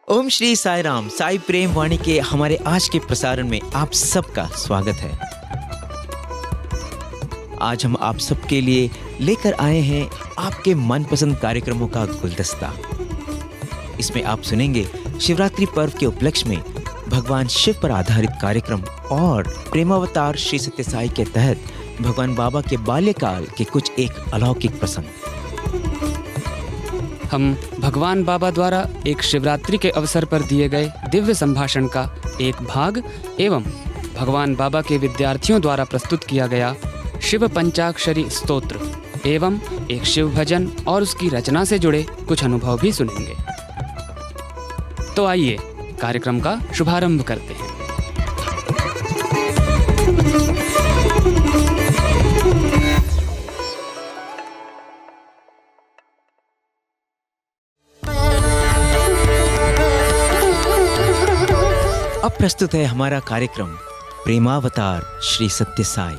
ओम श्री साई राम। साई प्रेम वाणी के हमारे आज के प्रसारण में आप सबका स्वागत है। आज हम आप सबके लिए लेकर आए हैं आपके मनपसंद कार्यक्रमों का गुलदस्ता। इसमें आप सुनेंगे शिवरात्रि पर्व के उपलक्ष्य में भगवान शिव पर आधारित कार्यक्रम और प्रेमावतार श्री सत्य साई के तहत भगवान बाबा के बाल्यकाल के कुछ एक अलौकिक प्रसंग। हम भगवान बाबा द्वारा एक शिवरात्रि के अवसर पर दिए गए दिव्य संभाषण का एक भाग एवं भगवान बाबा के विद्यार्थियों द्वारा प्रस्तुत किया गया शिव पंचाक्षरी स्तोत्र एवं एक शिव भजन और उसकी रचना से जुड़े कुछ अनुभव भी सुनेंगे। तो आइए कार्यक्रम का शुभारंभ करते हैं। अब प्रस्तुत है हमारा कार्यक्रम प्रेमावतार श्री सत्य साई।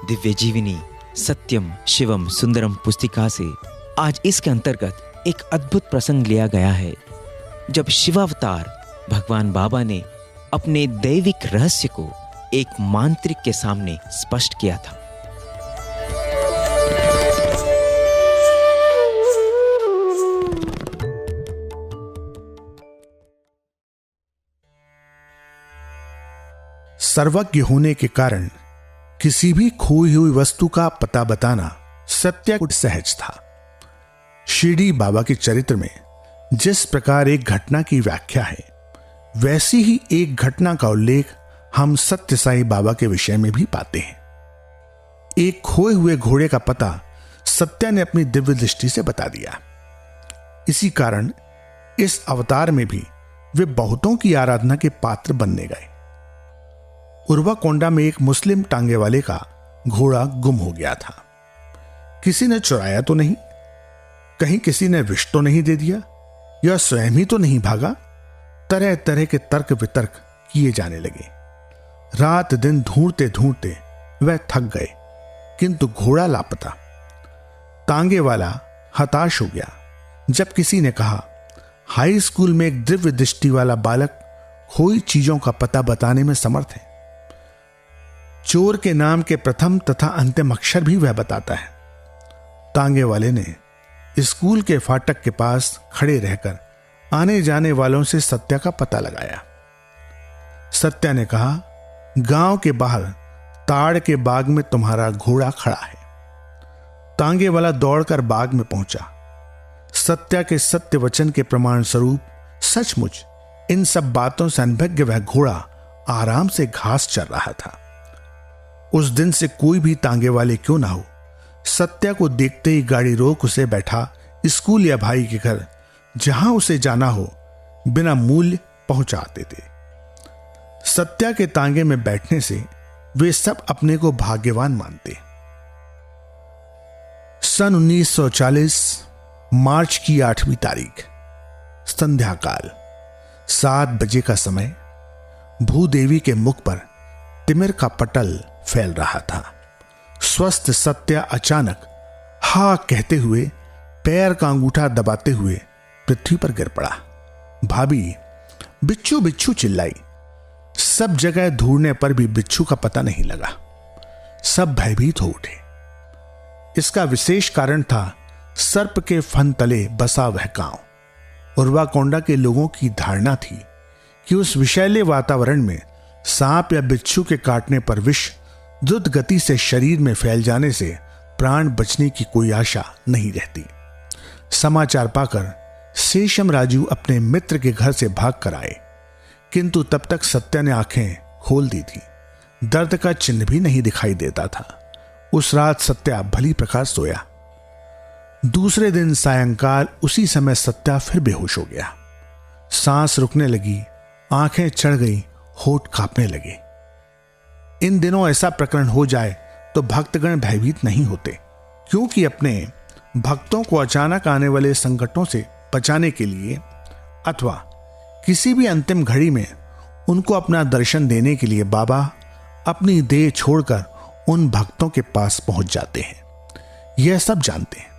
दिव्य जीवनी सत्यम शिवम सुंदरम पुस्तिका से आज इसके अंतर्गत एक अद्भुत प्रसंग लिया गया है, जब शिवावतार भगवान बाबा ने अपने दैविक रहस्य को एक मांत्रिक के सामने स्पष्ट किया था। सर्वज्ञ होने के कारण किसी भी खोई हुई वस्तु का पता बताना सत्य सहज था। शिरडी बाबा के चरित्र में जिस प्रकार एक घटना की व्याख्या है, वैसी ही एक घटना का उल्लेख हम सत्य साई बाबा के विषय में भी पाते हैं। एक खोए हुए घोड़े का पता सत्या ने अपनी दिव्य दृष्टि से बता दिया। इसी कारण इस अवतार में भी वे बहुतों की आराधना के पात्र बनने गए। उर्वाकोंडा में एक मुस्लिम टांगे वाले का घोड़ा गुम हो गया था। किसी ने चुराया तो नहीं, कहीं किसी ने विष तो नहीं दे दिया, या स्वयं ही तो नहीं भागा। तरह तरह के तर्क वितर्क किए जाने लगे। रात दिन ढूंढते ढूंढते वह थक गए, किंतु घोड़ा लापता। टांगे वाला हताश हो गया जब किसी ने कहा, हाई स्कूल में एक दिव्य दृष्टि वाला बालक खोई चीजों का पता बताने में समर्थ है। चोर के नाम के प्रथम तथा अंतिम अक्षर भी वह बताता है। टांगे वाले ने स्कूल के फाटक के पास खड़े रहकर आने जाने वालों से सत्या का पता लगाया। सत्या ने कहा, गांव के बाहर ताड़ के बाग में तुम्हारा घोड़ा खड़ा है। टांगे वाला दौड़कर बाग में पहुंचा। सत्या के सत्य वचन के प्रमाण स्वरूप सचमुच इन सब बातों से अनभिज्ञ वह घोड़ा आराम से घास चर रहा था। उस दिन से कोई भी टांगे वाले क्यों ना हो, सत्या को देखते ही गाड़ी रोक उसे बैठा स्कूल या भाई के घर जहां उसे जाना हो बिना मूल्य पहुंचाते थे। सत्या के टांगे में बैठने से वे सब अपने को भाग्यवान मानते। सन 1940 मार्च की 8वीं तारीख, संध्या काल 7 बजे का समय। भूदेवी के मुख पर तिमिर का पटल फैल रहा था। स्वस्थ सत्या अचानक हा कहते हुए पैर का अंगूठा दबाते हुए पृथ्वी पर गिर पड़ा। भाभी बिच्छू बिच्छू चिल्लाई। सब जगह ढूंढने पर भी बिच्छू का पता नहीं लगा। सब भयभीत हो उठे। इसका विशेष कारण था सर्प के फन तले बसा वह गांव। उर्वाकोंडा के लोगों की धारणा थी कि उस विषैले वातावरण में सांप या बिच्छू के काटने पर विष द्रुत गति से शरीर में फैल जाने से प्राण बचने की कोई आशा नहीं रहती। समाचार पाकर शेषम राजू अपने मित्र के घर से भाग कर आए, किंतु तब तक सत्या ने आंखें खोल दी थी। दर्द का चिन्ह भी नहीं दिखाई देता था। उस रात सत्या भली प्रकार सोया। दूसरे दिन सायंकाल उसी समय सत्या फिर बेहोश हो गया। सांस रुकने लगी, आंखें चढ़ गई, होठ कांपने लगे। इन दिनों ऐसा प्रकरण हो जाए तो भक्तगण भयभीत नहीं होते, क्योंकि अपने भक्तों को अचानक आने वाले संकटों से बचाने के लिए अथवा किसी भी अंतिम घड़ी में उनको अपना दर्शन देने के लिए बाबा अपनी देह छोड़कर उन भक्तों के पास पहुंच जाते हैं। यह सब जानते हैं,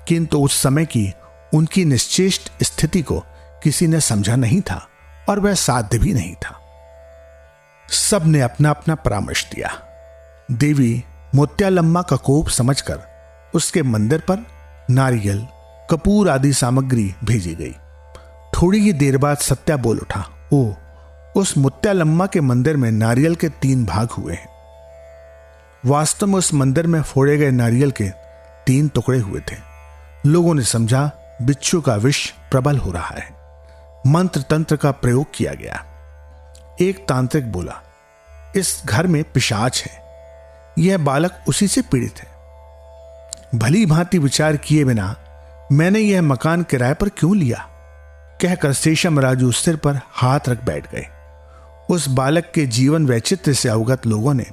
किंतु उस समय की उनकी निश्चेष्ट स्थिति को किसी ने समझा नहीं था और वह साध्य भी नहीं था। सब ने अपना अपना परामर्श दिया। देवी मोत्यालम्मा का कोप समझकर उसके मंदिर पर नारियल, कपूर आदि सामग्री भेजी गई। थोड़ी ही देर बाद सत्या बोल उठा, ओ, उस मुत्यालम्मा के मंदिर में नारियल के 3 भाग हुए हैं। वास्तव में उस मंदिर में फोड़े गए नारियल के 3 टुकड़े हुए थे। लोगों ने समझा बिच्छू का विष प्रबल हो रहा है। मंत्र तंत्र का प्रयोग किया गया। एक तांत्रिक बोला, इस घर में पिशाच है, यह बालक उसी से पीड़ित है। भली भांति विचार किए बिना मैंने यह मकान किराए पर क्यों लिया, कहकर शेषम राजू सिर पर हाथ रख बैठ गए। उस बालक के जीवन वैचित्र्य से अवगत लोगों ने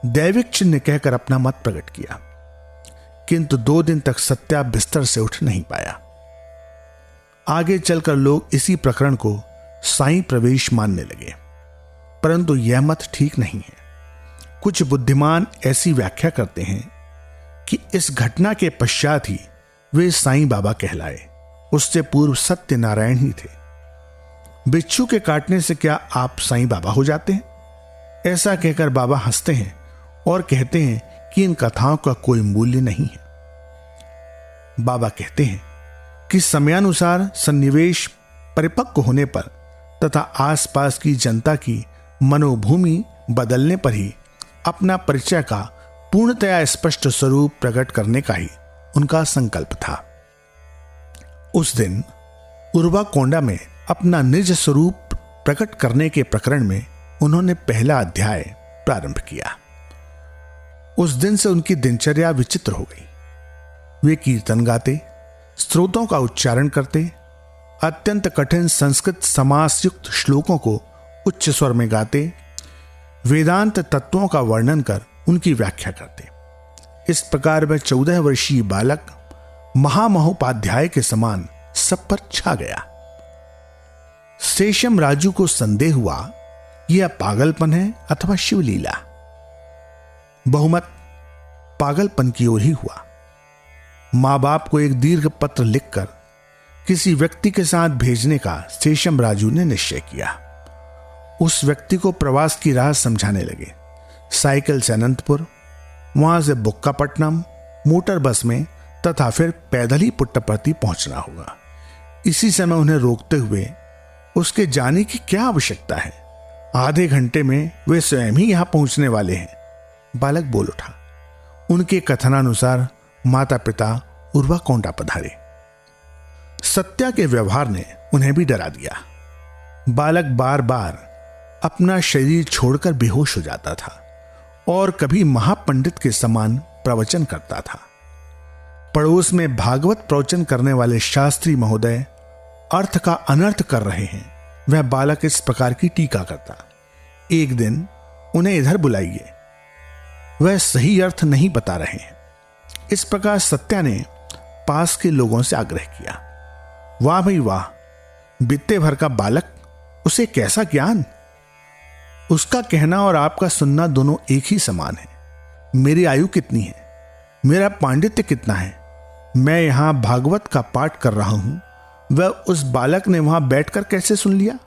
दैविक चिन्ह कहकर अपना मत प्रकट किया, किंतु 2 दिन तक सत्या बिस्तर से उठ नहीं पाया। आगे चलकर लोग इसी प्रकरण को साईं प्रवेश मानने लगे, परंतु यह मत ठीक नहीं है। कुछ बुद्धिमान ऐसी व्याख्या करते हैं कि इस घटना के पश्चात ही वे साईं बाबा कहलाए, उससे पूर्व सत्यनारायण ही थे। बिच्छू के काटने से क्या आप साईं बाबा हो जाते हैं? ऐसा कहकर बाबा हंसते हैं और कहते हैं कि इन कथाओं का कोई मूल्य नहीं है। बाबा कहते हैं कि समयानुसार सन्निवेश परिपक्व होने पर तथा आसपास की जनता की मनोभूमि बदलने पर ही अपना परिचय का पूर्णतया स्पष्ट स्वरूप प्रकट करने का ही उनका संकल्प था। उस दिन उर्वाकोंडा में अपना निज स्वरूप प्रकट करने के प्रकरण में उन्होंने पहला अध्याय प्रारंभ किया। उस दिन से उनकी दिनचर्या विचित्र हो गई। वे कीर्तन गाते, स्तोत्रों का उच्चारण करते, अत्यंत कठिन संस्कृत समास युक्त श्लोकों को उच्च स्वर में गाते, वेदांत तत्वों का वर्णन कर उनकी व्याख्या करते। इस प्रकार वह 14 वर्षीय बालक महामहोपाध्याय के समान सब पर छा गया। शेषम राजू को संदेह हुआ यह पागलपन है अथवा शिवलीला। बहुमत पागलपन की ओर ही हुआ। मां बाप को एक दीर्घ पत्र लिखकर किसी व्यक्ति के साथ भेजने का शेषम राजू ने निश्चय किया। उस व्यक्ति को प्रवास की राह समझाने लगे। साइकिल से अनंतपुर, वहां से बुक्कापट्टनम, मोटर बस में तथा फिर पैदल ही पुट्टपर्ती पहुंचना होगा। इसी समय उन्हें रोकते हुए उसके जाने की क्या आवश्यकता है, आधे घंटे में वे स्वयं ही यहां पहुंचने वाले हैं। बालक बोल उठा। उनके कथनानुसार माता पिता उर्वाकोंडा पधारे। सत्या के व्यवहार ने उन्हें भी डरा दिया। बालक बार बार अपना शरीर छोड़कर बेहोश हो जाता था और कभी महापंडित के समान प्रवचन करता था। पड़ोस में भागवत प्रवचन करने वाले शास्त्री महोदय अर्थ का अनर्थ कर रहे हैं, वह बालक इस प्रकार की टीका करता। एक दिन उन्हें इधर बुलाइए, वह सही अर्थ नहीं बता रहे हैं। इस प्रकार सत्या ने पास के लोगों से आग्रह किया। वाह भाई वाह, बित्ते भर का बालक, उसे कैसा ज्ञान! उसका कहना और आपका सुनना दोनों एक ही समान है। मेरी आयु कितनी है, मेरा पांडित्य कितना है, मैं यहां भागवत का पाठ कर रहा हूं, वह उस बालक ने वहां बैठकर कैसे सुन लिया?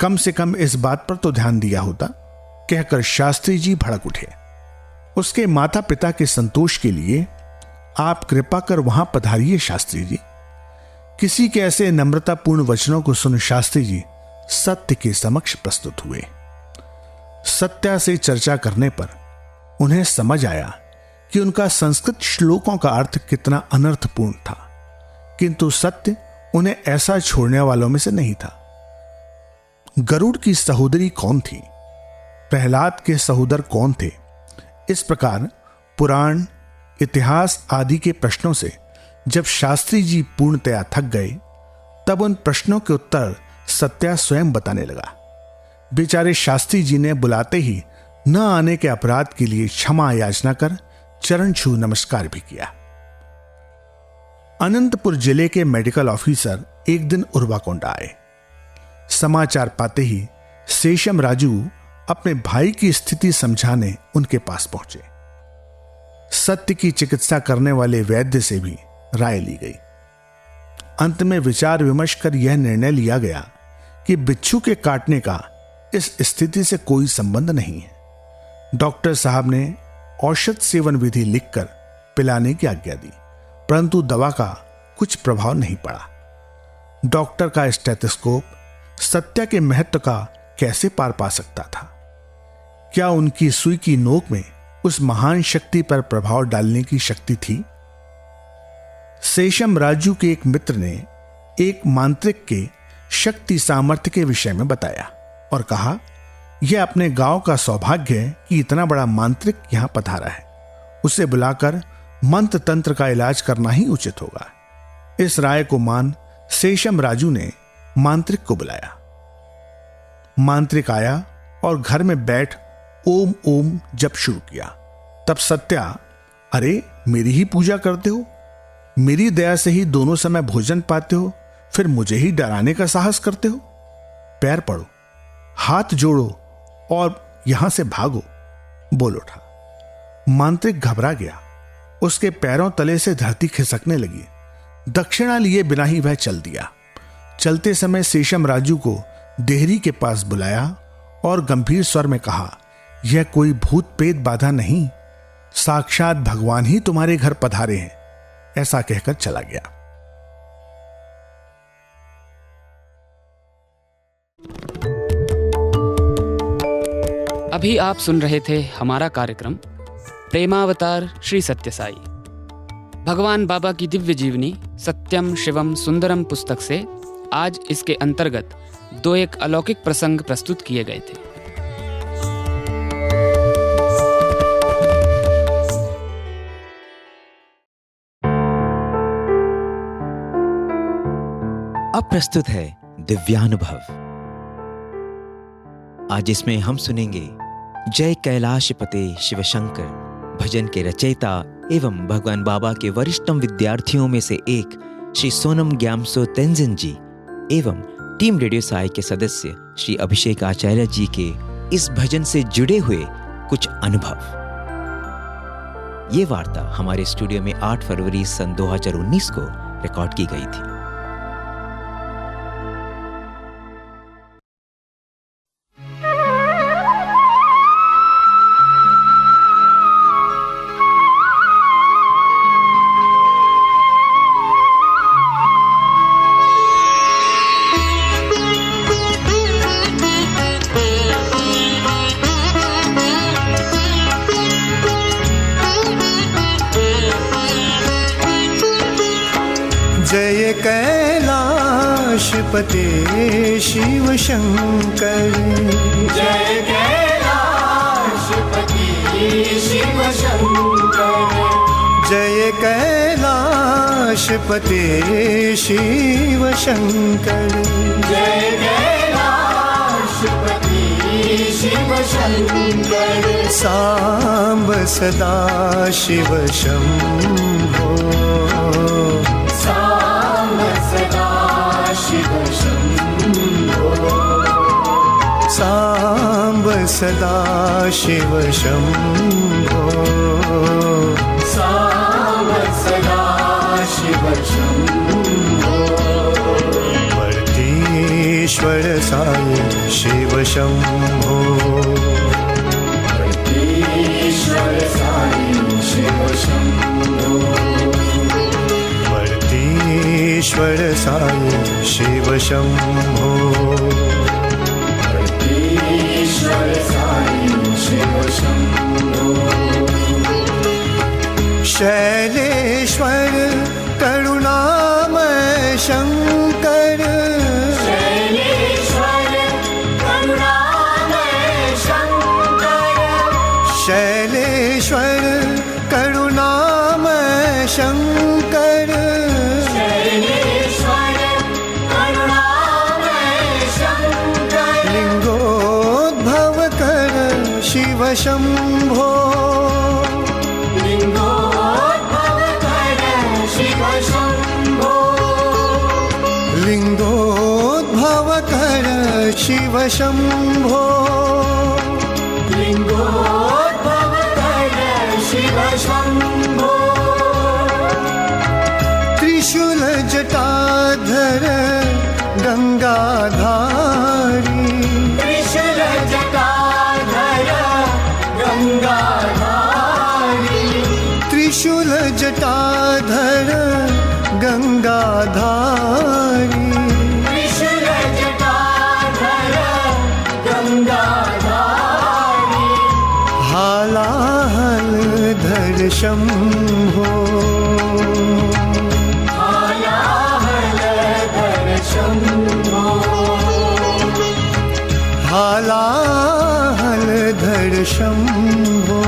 कम से कम इस बात पर तो ध्यान दिया होता, कहकर शास्त्री जी भड़क उठे। उसके माता पिता के संतोष के लिए आप कृपा कर वहां पधारिए शास्त्री जी। किसी के ऐसे नम्रतापूर्ण वचनों को सुन शास्त्री जी सत्य के समक्ष प्रस्तुत हुए। सत्या से चर्चा करने पर उन्हें समझ आया कि उनका संस्कृत श्लोकों का अर्थ कितना अनर्थपूर्ण था, किंतु सत्य उन्हें ऐसा छोड़ने वालों में से नहीं था। गरुड़ की सहोदरी कौन थी, प्रहलाद के सहोदर कौन थे, इस प्रकार पुराण, इतिहास आदि के प्रश्नों से जब शास्त्री जी पूर्णतया थक गए, तब उन प्रश्नों के उत्तर सत्या स्वयं बताने लगा। बेचारे शास्त्री जी ने बुलाते ही न आने के अपराध के लिए क्षमा याचना कर चरण छू नमस्कार भी किया। अनंतपुर जिले के मेडिकल ऑफिसर एक दिन उर्वाकोंडा आए। समाचार पाते ही शेषम राजू अपने भाई की स्थिति समझाने उनके पास पहुंचे। सत्य की चिकित्सा करने वाले वैद्य से भी राय ली गई। अंत में विचार विमर्श कर यह निर्णय लिया गया कि बिच्छू के काटने का इस स्थिति से कोई संबंध नहीं है। डॉक्टर साहब ने औषध सेवन विधि लिखकर पिलाने की आज्ञा दी, परंतु दवा का कुछ प्रभाव नहीं पड़ा। डॉक्टर का स्टेथोस्कोप सत्या के महत्व का कैसे पार पा सकता था? क्या उनकी सुई की नोक में उस महान शक्ति पर प्रभाव डालने की शक्ति थी? शेषम राजू के एक मित्र ने एक मांत्रिक के शक्ति सामर्थ्य के विषय में बताया और कहा, यह अपने गांव का सौभाग्य है कि इतना बड़ा मांत्रिक यहां पधारा है। उसे बुलाकर मंत्र तंत्र का इलाज करना ही उचित होगा। इस राय को मान शेषम राजू ने मांत्रिक को बुलाया। मांत्रिक आया और घर में बैठ ओम ओम जप शुरू किया। तब सत्या, अरे मेरी ही पूजा करते हो, मेरी दया से ही दोनों समय भोजन पाते हो, फिर मुझे ही डराने का साहस करते हो? पैर पड़ो, हाथ जोड़ो और यहां से भागो, बोल उठा। मांत्रिक घबरा गया। उसके पैरों तले से धरती खिसकने लगी। दक्षिणा लिए बिना ही वह चल दिया। चलते समय शेषम राजू को देहरी के पास बुलाया और गंभीर स्वर में कहा, यह कोई भूत प्रेत बाधा नहीं, साक्षात भगवान ही तुम्हारे घर पधारे हैं। ऐसा कहकर चला गया। अभी आप सुन रहे थे हमारा कार्यक्रम प्रेमावतार श्री सत्य साई। भगवान बाबा की दिव्य जीवनी सत्यम शिवम सुंदरम पुस्तक से आज इसके अंतर्गत 2 एक अलौकिक प्रसंग प्रस्तुत किए गए थे। अब प्रस्तुत है दिव्यानुभव। आज इसमें हम सुनेंगे जय कैलाशपते शिव शंकर भजन के रचयिता एवं भगवान बाबा के वरिष्ठतम विद्यार्थियों में से एक श्री सोनम ग्यामसो तेंजिन जी एवं टीम रेडियो साई के सदस्य श्री अभिषेक आचार्य जी के इस भजन से जुड़े हुए कुछ अनुभव। ये वार्ता हमारे स्टूडियो में 8 फरवरी सन 2019 को रिकॉर्ड की गई थी। जय कैलाशपते शिव शंकर, जय कैलाशपति शिव शंकर, जय कैलाशपते शिव शंकर, जय कैलाशपति शिव शंकर, सांब सदा शिव शंभो, सांब सदा शिव शंभो, सांब सदा शिव शंभो, सांब सदा शिव शंभो, वर्तीश्वर साई शिव शंभो, ईश्वर साई शिव शंभो, वर्तीश्वर साई शिव शंभो, ईश्वर साई शिव शंभो, शैलेश्वर करुणामय शंकर, शैलेश्वर करुणामय शंकर, शैलेश्वर करुणामय शंकर, शैलेश्वर करुणामय शंकर, लिंगोद्भव कर शिव शंभो, लिंगोद्भव कर शिव शंभो, शिव शम्भो लिङ्गोद्भवकर शिव शम्भो त्रिशूल जटाधर गंगाधारी त्रिशूल जटाधर गंगाधारी त्रिशूल जटाधर गंगाधारी त्रिशूल जटाधर गंगाधारी हालाहल धर शंभो हालाहलधर शम्भो हालाहल धर शंभो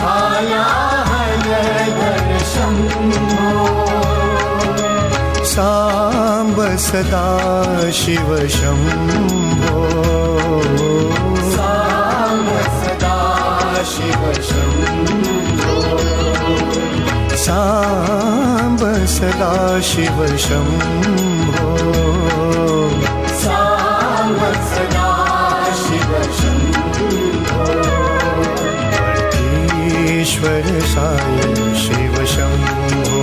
हालाहलधर शम्भो सांब सदा शिव शंभो साम्ब सदा शिव शम्भो सांब सदा शिव शंभो साम्ब सदा शिव शम्भो ईश्वर साई शिव शंभो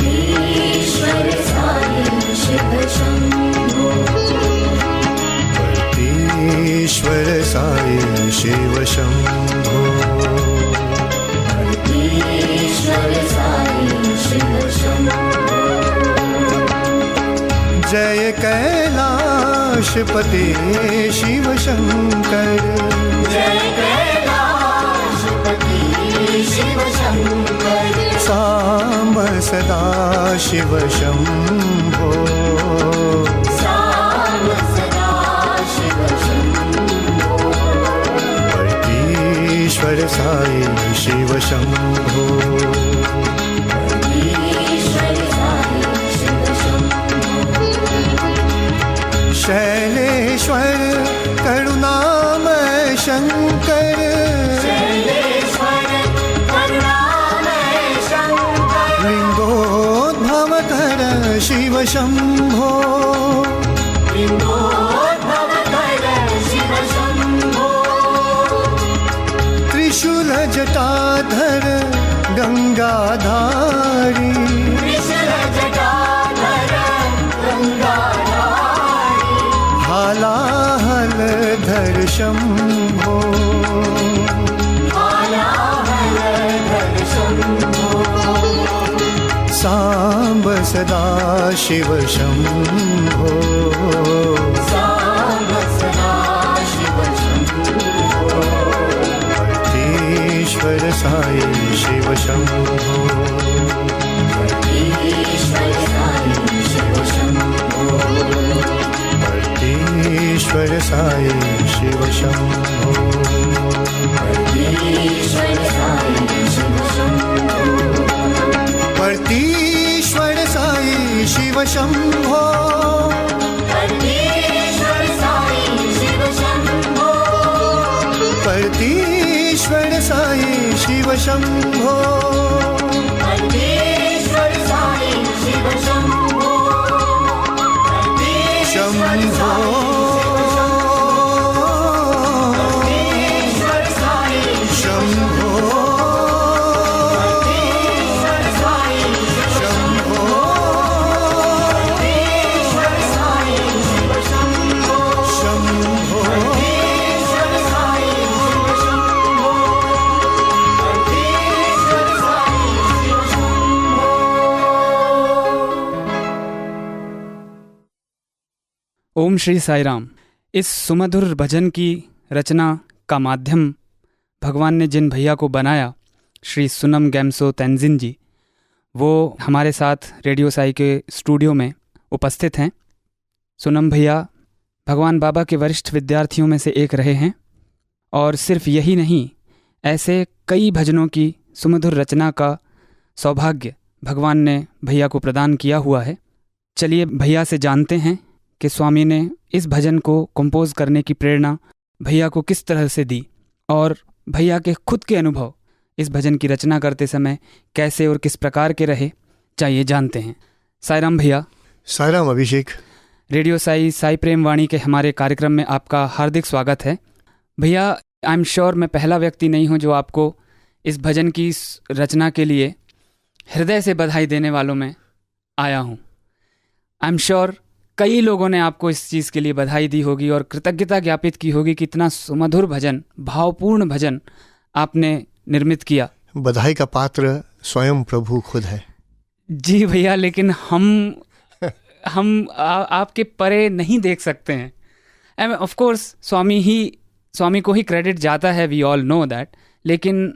ईश्वर साई शिव शम्भो ईश्वर साई शिव शंभो ईश्वर साई शिव शम्भो जय कैलाशपते शिव शंकर जय कैलाशपति शिव शंकर सांब सदा शिव शंभो साम्ब सदा शिव शम्भो ईश्वर साई शिव शंभो ईश्वर साई शिव शम्भो शैलेश्वर करुणामय शंकर शैलेश्वर करुणामय शंकर लिंगोद्भवकर शिव शंभो लिङ्गोद्भवकर शिव शम्भो त्रिशूल जटाधर गंगाधारी त्रिशूल जटाधर गंगाधारी हालाहल धर शंभो हालाहलधर शम्भो सांब सदा शिव शंभो साम्ब सदा शिव शम्भो ईश्वर साई शिव शंभो ईश्वर साई शिव शम्भो ईश्वर साई शिव शंभो ईश्वर साई शिव शम्भो परतीश्वर साई शिव शंभो परमेश्वर साई शिव शम्भो परतीश्वर साई शिव शंभो परमेश्वर साई शिव शम्भो परमेश्वर शंभो परमेश्वर साई शंभो परमेश्वर साई शंभो परमेश्वर साई शिव शम्भो शंभो परमेश्वर साई शिव शम्भो परमेश्वर साई शिव शम्भो ओम श्री साई राम। इस सुमधुर भजन की रचना का माध्यम भगवान ने जिन भैया को बनाया, श्री सुनम गैमसो तेंजिन जी, वो हमारे साथ रेडियो साई के स्टूडियो में उपस्थित हैं। सुनम भैया भगवान बाबा के वरिष्ठ विद्यार्थियों में से एक रहे हैं और सिर्फ यही नहीं, ऐसे कई भजनों की सुमधुर रचना का सौभाग्य भगवान ने भैया को प्रदान किया हुआ है। चलिए भैया से जानते हैं कि स्वामी ने इस भजन को कंपोज करने की प्रेरणा भैया को किस तरह से दी और भैया के खुद के अनुभव इस भजन की रचना करते समय कैसे और किस प्रकार के रहे, चाहिए जानते हैं। साईं राम भैया, साईराम अभिषेक। रेडियो साई साई प्रेम वाणी के हमारे कार्यक्रम में आपका हार्दिक स्वागत है। भैया, आई एम श्योर मैं पहला व्यक्ति नहीं हूँ जो आपको इस भजन की रचना के लिए हृदय से बधाई देने वालों में आया हूँ। आई एम श्योर कई लोगों ने आपको इस चीज़ के लिए बधाई दी होगी और कृतज्ञता ज्ञापित की होगी कि इतना सुमधुर भजन, भावपूर्ण भजन आपने निर्मित किया। बधाई का पात्र स्वयं प्रभु खुद है। जी भैया, लेकिन हम आपके परे नहीं देख सकते हैं। ऑफ कोर्स स्वामी को ही क्रेडिट जाता है, वी ऑल नो दैट। लेकिन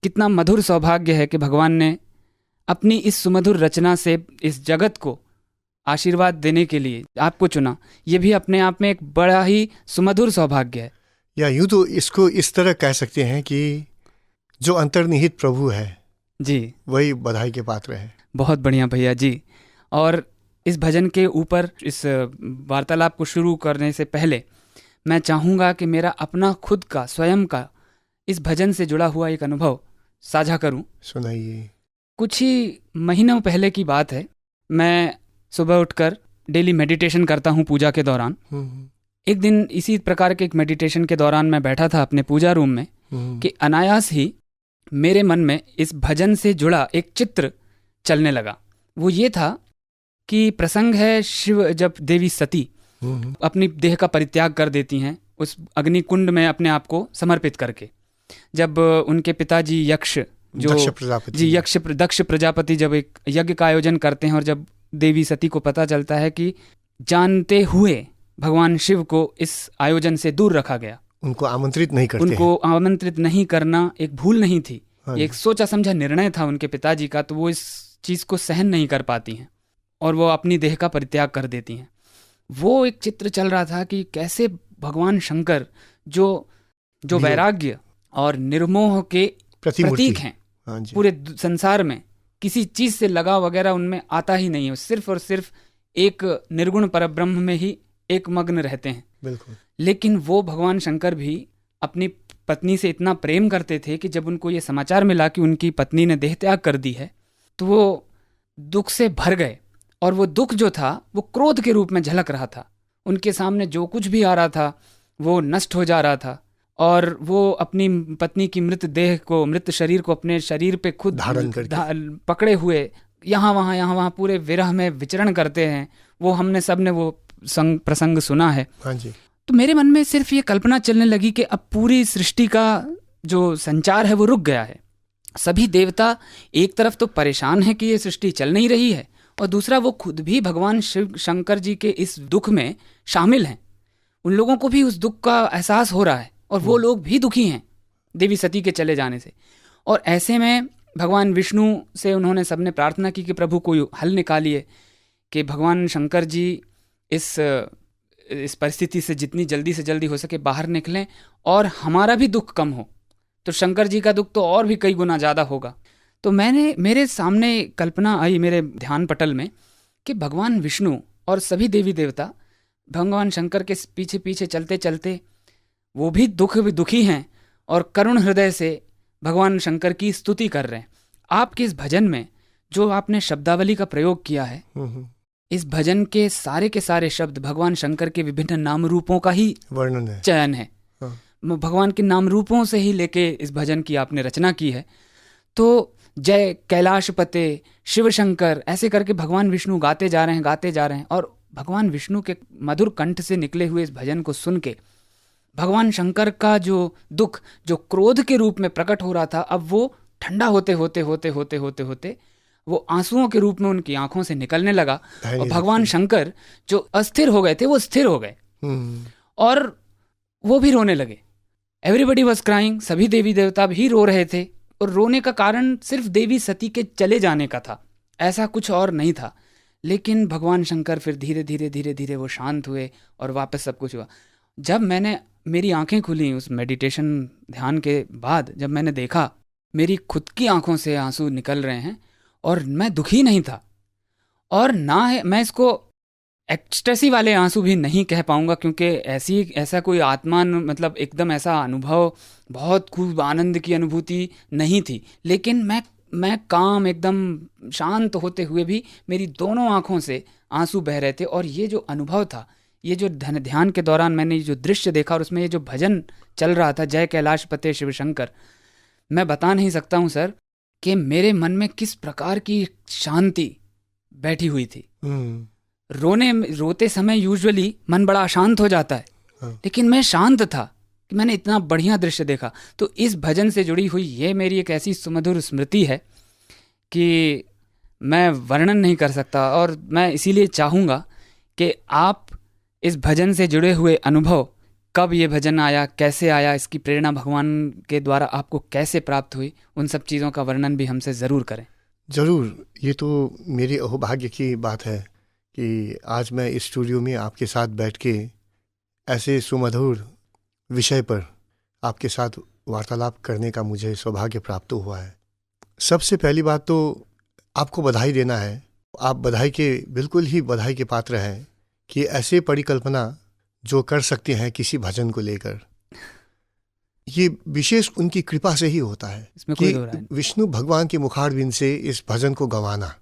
कितना मधुर सौभाग्य है कि भगवान ने अपनी इस सुमधुर रचना से इस जगत को आशीर्वाद देने के लिए आपको चुना। ये भी अपने आप में एक बड़ा ही सुमधुर सौभाग्य है। या यूँ तो इसको इस तरह कह सकते हैं कि जो अंतर्निहित प्रभु है जी, वही बधाई के पात्र है। बहुत बढ़िया भैया जी। और इस भजन के ऊपर इस वार्तालाप को शुरू करने से पहले मैं चाहूँगा कि मेरा अपना खुद का स्वयं का इस भजन से जुड़ा हुआ एक अनुभव साझा करूँ। सुनाइए। कुछ ही महीनों पहले की बात है। मैं सुबह उठकर डेली मेडिटेशन करता हूँ पूजा के दौरान। एक दिन इसी प्रकार के एक मेडिटेशन के दौरान मैं बैठा था अपने पूजा रूम में कि अनायास ही मेरे मन में इस भजन से जुड़ा एक चित्र चलने लगा। वो ये था कि प्रसंग है शिव जब देवी सती अपनी देह का परित्याग कर देती हैं उस अग्निकुंड में अपने आप को समर्पित करके। जब उनके पिताजी यक्ष जो दक्ष प्रजापति जब एक यज्ञ का आयोजन करते हैं और जब देवी सती को पता चलता है कि जानते हुए भगवान शिव को इस आयोजन से दूर रखा गया, उनको आमंत्रित नहीं करना एक भूल नहीं थी, एक सोचा समझा निर्णय था उनके पिताजी का, तो वो इस चीज को सहन नहीं कर पाती हैं और वो अपनी देह का परित्याग कर देती हैं। वो एक चित्र चल रहा था कि कैसे भगवान शंकर जो वैराग्य और निर्मोह के प्रतीक हैं, पूरे संसार में किसी चीज से लगाव वगैरह उनमें आता ही नहीं है, सिर्फ और सिर्फ एक निर्गुण परब्रह्म में ही एक मग्न रहते हैं। बिल्कुल। लेकिन वो भगवान शंकर भी अपनी पत्नी से इतना प्रेम करते थे कि जब उनको ये समाचार मिला कि उनकी पत्नी ने देह त्याग कर दी है तो वो दुख से भर गए। और वो दुख जो था वो क्रोध के रूप में झलक रहा था। उनके सामने जो कुछ भी आ रहा था वो नष्ट हो जा रहा था और वो अपनी पत्नी की मृत शरीर को अपने शरीर पे खुद धारण करके पकड़े हुए यहाँ वहाँ पूरे विरह में विचरण करते हैं। वो हमने सब ने वो प्रसंग सुना है। हाँ जी। तो मेरे मन में सिर्फ ये कल्पना चलने लगी कि अब पूरी सृष्टि का जो संचार है वो रुक गया है। सभी देवता एक तरफ तो परेशान है कि ये सृष्टि चल नहीं रही है और दूसरा वो खुद भी भगवान शिव शंकर जी के इस दुख में शामिल हैं। उन लोगों को भी उस दुख का एहसास हो रहा है और वो लोग भी दुखी हैं देवी सती के चले जाने से। और ऐसे में भगवान विष्णु से उन्होंने सबने प्रार्थना की कि प्रभु कोई हल निकालिए कि भगवान शंकर जी इस परिस्थिति से जितनी जल्दी से जल्दी हो सके बाहर निकलें और हमारा भी दुख कम हो, तो शंकर जी का दुख तो और भी कई गुना ज़्यादा होगा। तो मेरे सामने कल्पना आई मेरे ध्यान पटल में कि भगवान विष्णु और सभी देवी देवता भगवान शंकर के पीछे पीछे चलते चलते वो भी दुखी हैं और करुण हृदय से भगवान शंकर की स्तुति कर रहे हैं। आपके इस भजन में जो आपने शब्दावली का प्रयोग किया है, इस भजन के सारे शब्द भगवान शंकर के विभिन्न नाम रूपों का ही वर्णन है, चयन है। भगवान के नाम रूपों से ही लेके इस भजन की आपने रचना की है। तो जय कैलाशपते शिव शंकर ऐसे करके भगवान विष्णु गाते जा रहे हैं और भगवान विष्णु के मधुर कंठ से निकले हुए इस भजन को सुन के भगवान शंकर का जो दुख जो क्रोध के रूप में प्रकट हो रहा था, अब वो ठंडा होते होते वो आंसुओं के रूप में उनकी आंखों से निकलने लगा और भगवान शंकर जो अस्थिर हो गए थे वो स्थिर हो गए और वो भी रोने लगे। एवरीबडी वॉज क्राइंग, सभी देवी देवता भी रो रहे थे और रोने का कारण सिर्फ देवी सती के चले जाने का था, ऐसा कुछ और नहीं था। लेकिन भगवान शंकर फिर धीरे धीरे वो शांत हुए और वापस सब कुछ हुआ। जब मेरी आंखें खुली उस मेडिटेशन ध्यान के बाद, जब मैंने देखा मेरी खुद की आंखों से आंसू निकल रहे हैं और मैं दुखी नहीं था और ना है मैं इसको एक्सटेसी वाले आंसू भी नहीं कह पाऊंगा क्योंकि ऐसा कोई मतलब एकदम ऐसा अनुभव बहुत खूब आनंद की अनुभूति नहीं थी। लेकिन मैं काम एकदम शांत होते हुए भी मेरी दोनों आंखों से आंसू बह रहे थे। और ये जो अनुभव था, ये जो ध्यान के दौरान मैंने जो दृश्य देखा और उसमें ये जो भजन चल रहा था, जय कैलाशपते शिव शंकर, मैं बता नहीं सकता हूँ सर कि मेरे मन में किस प्रकार की शांति बैठी हुई थी। रोते समय यूजुअली मन बड़ा अशांत हो जाता है, लेकिन मैं शांत था कि मैंने इतना बढ़िया दृश्य देखा। तो इस भजन से जुड़ी हुई ये मेरी एक ऐसी सुमधुर स्मृति है कि मैं वर्णन नहीं कर सकता। और मैं इसीलिए चाहूँगा कि आप इस भजन से जुड़े हुए अनुभव, कब ये भजन आया, कैसे आया, इसकी प्रेरणा भगवान के द्वारा आपको कैसे प्राप्त हुई, उन सब चीज़ों का वर्णन भी हमसे ज़रूर करें। ज़रूर। ये तो मेरे अहोभाग्य की बात है कि आज मैं इस स्टूडियो में आपके साथ बैठ के ऐसे सुमधुर विषय पर आपके साथ वार्तालाप करने का मुझे सौभाग्य प्राप्त हुआ है। सबसे पहली बात तो आपको बधाई देना है। आप बधाई के, बिल्कुल ही बधाई के पात्र हैं कि ऐसे परिकल्पना जो कर सकते हैं किसी भजन को लेकर, ये विशेष उनकी कृपा से ही होता है। इसमें कोई कि दो राय नहीं। विष्णु भगवान के मुखारविंद से इस भजन को गंवाना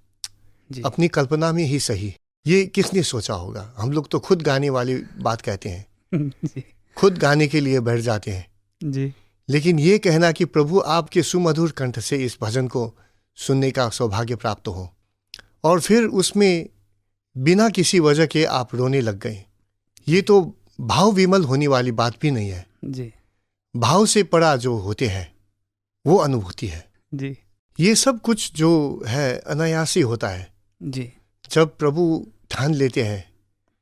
जी। अपनी कल्पना में ही सही, ये किसने सोचा होगा। हम लोग तो खुद गाने वाली बात कहते हैं, जी खुद गाने के लिए बैठ जाते हैं, जी लेकिन ये कहना कि प्रभु आपके सुमधुर कंठ से इस भजन को सुनने का सौभाग्य प्राप्त हो और फिर उसमें बिना किसी वजह के आप रोने लग गए, ये तो भाव विमल होने वाली बात भी नहीं है। जी भाव से परा जो होते हैं वो अनुभूति है। जी ये सब कुछ जो है अनायासी होता है। जी जब प्रभु ठान लेते हैं,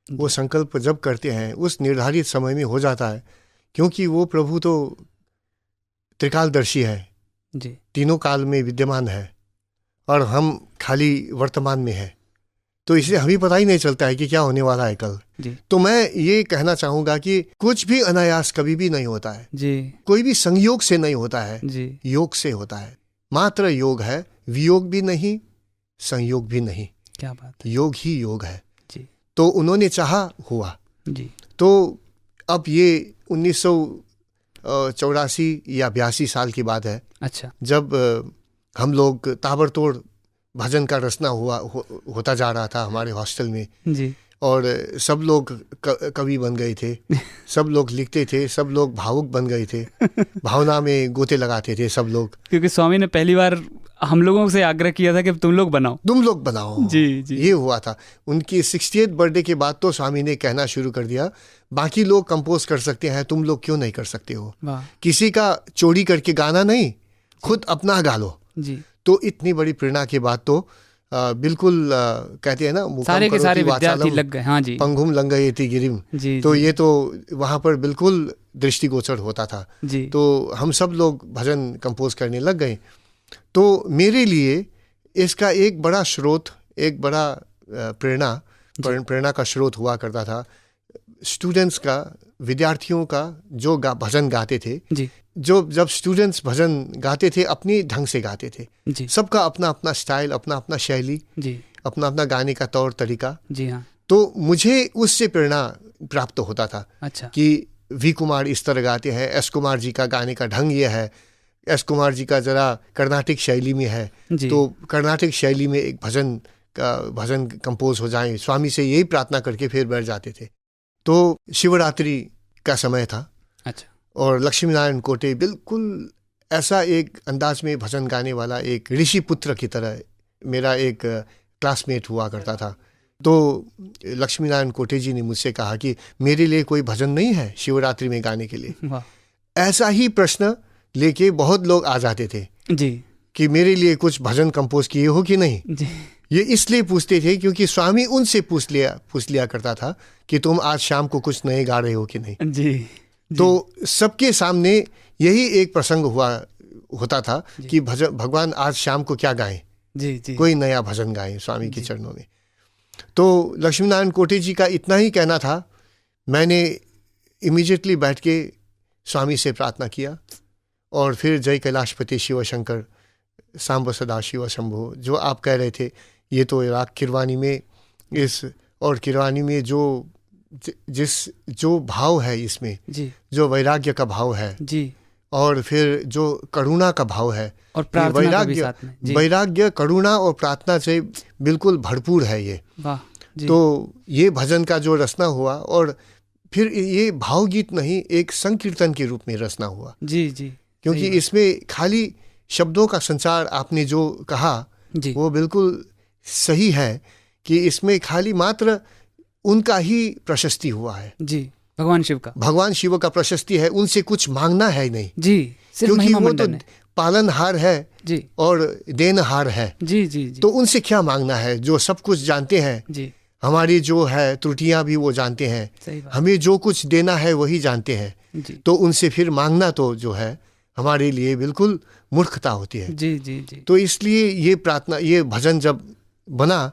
वो संकल्प जब करते हैं, उस निर्धारित समय में हो जाता है, क्योंकि वो प्रभु तो त्रिकालदर्शी है, जी तीनों काल में विद्यमान है और हम खाली वर्तमान में हैं, तो इसलिए हमें पता ही नहीं चलता है कि क्या होने वाला है कल। जी तो मैं ये कहना चाहूँगा कि कुछ भी अनायास कभी भी नहीं होता है, जी कोई भी संयोग से नहीं होता है, जी योग से होता है। मात्र योग है, वियोग भी नहीं, संयोग भी नहीं, क्या बात है। योग ही योग है। जी तो उन्होंने चाहा हुआ। जी तो अब ये 1984 या 82 साल की बात है, अच्छा जब हम लोग ताबड़तोड़ भजन का रचना होता जा रहा था हमारे हॉस्टल में, जी और सब लोग कवि बन गए थे, सब लोग लिखते थे, सब लोग भावुक बन गए थे, भावना में गोते लगाते थे सब लोग। क्योंकि स्वामी ने पहली बार हम लोगों से आग्रह किया था कि तुम लोग बनाओ। तुम लोग बनाओ। जी जी ये हुआ था उनकी 68th बर्थडे के बाद। तो स्वामी ने कहना शुरू कर दिया, बाकी लोग कंपोज कर सकते हैं, तुम लोग क्यों नहीं कर सकते हो। वाह किसी का चोरी करके गाना नहीं, खुद अपना गा लो। जी। तो इतनी बड़ी प्रेरणा के बाद तो बिल्कुल कहते हैं ना, सारे के सारे विद्यार्थी लग गए। हाँ जी, पंगुम लंगयति गिरिम। जी तो जी, ये तो वहाँ पर बिल्कुल दृष्टिगोचर होता था। जी तो हम सब लोग भजन कंपोज करने लग गए। तो मेरे लिए इसका एक बड़ा स्रोत, एक बड़ा प्रेरणा का स्रोत हुआ करता था स्टूडेंट्स का, विद्यार्थियों का जो भजन गाते थे। जी जब स्टूडेंट्स भजन गाते थे अपनी ढंग से गाते थे, जी सबका अपना अपना स्टाइल, अपना अपना शैली, जी अपना अपना गाने का तौर तरीका। जी हाँ, तो मुझे उससे प्रेरणा प्राप्त होता था अच्छा कि वी कुमार इस तरह गाते हैं, एस कुमार जी का गाने का ढंग ये है, एस कुमार जी का जरा कर्नाटिक शैली में है, जी तो कर्नाटिक शैली में एक भजन कंपोज हो जाए। स्वामी से यही प्रार्थना करके फिर बैठ जाते थे। तो शिवरात्रि का समय था, अच्छा, और लक्ष्मी नारायण कोटे बिल्कुल ऐसा एक अंदाज में भजन गाने वाला एक ऋषि पुत्र की तरह मेरा एक क्लासमेट हुआ करता था। तो लक्ष्मी नारायण कोटे जी ने मुझसे कहा कि मेरे लिए कोई भजन नहीं है शिवरात्रि में गाने के लिए। वाह, ऐसा ही प्रश्न लेके बहुत लोग आ जाते थे जी कि मेरे लिए कुछ भजन कंपोज किए हो कि नहीं। जी ये इसलिए पूछते थे क्योंकि स्वामी उनसे पूछ लिया करता था कि तुम आज शाम को कुछ नए गा रहे हो कि नहीं। जी, तो सबके सामने यही एक प्रसंग होता था कि भगवान आज शाम को क्या गाएं, जी जी, कोई नया भजन गाएं स्वामी के चरणों में। तो लक्ष्मी नारायण कोटे जी का इतना ही कहना था। मैंने इमीडिएटली बैठ के स्वामी से प्रार्थना किया, और फिर जय कैलाशपति शिव शंकर सांब सदा शिव शंभो जो आप कह रहे थे, ये तो राग किरवानी में और किरवानी में जो भाव है इसमें, जी जो वैराग्य का भाव है, जी, और फिर जो करुणा का भाव है, और ये प्रार्थना का भी साथ में। जी, वैराग्य, करुणा और प्रार्थना से बिल्कुल भरपूर है ये। वाह जी। तो ये भजन का जो रचना हुआ, और फिर ये भावगीत नहीं, एक संकीर्तन के रूप में रचना हुआ, जी जी, क्योंकि सही बात। इसमें खाली शब्दों का संचार आपने जो कहा जी वो बिल्कुल सही है कि इसमें खाली मात्र उनका ही प्रशस्ति हुआ है, जी, भगवान शिव का। भगवान शिव का प्रशस्ति है, उनसे कुछ मांगना है नहीं, जी, सिर्फ क्योंकि महिमा वो तो मंडन है। पालनहार है जी और देनहार है। जी जी जी, तो उनसे क्या मांगना है, जो सब कुछ जानते हैं, जी हमारी जो है त्रुटियां भी वो जानते हैं, सही बात। हमें जो कुछ देना है वही जानते हैं। जी तो उनसे फिर मांगना तो जो है हमारे लिए बिल्कुल मूर्खता होती है। जी जी जी, तो इसलिए ये प्रार्थना, ये भजन जब बना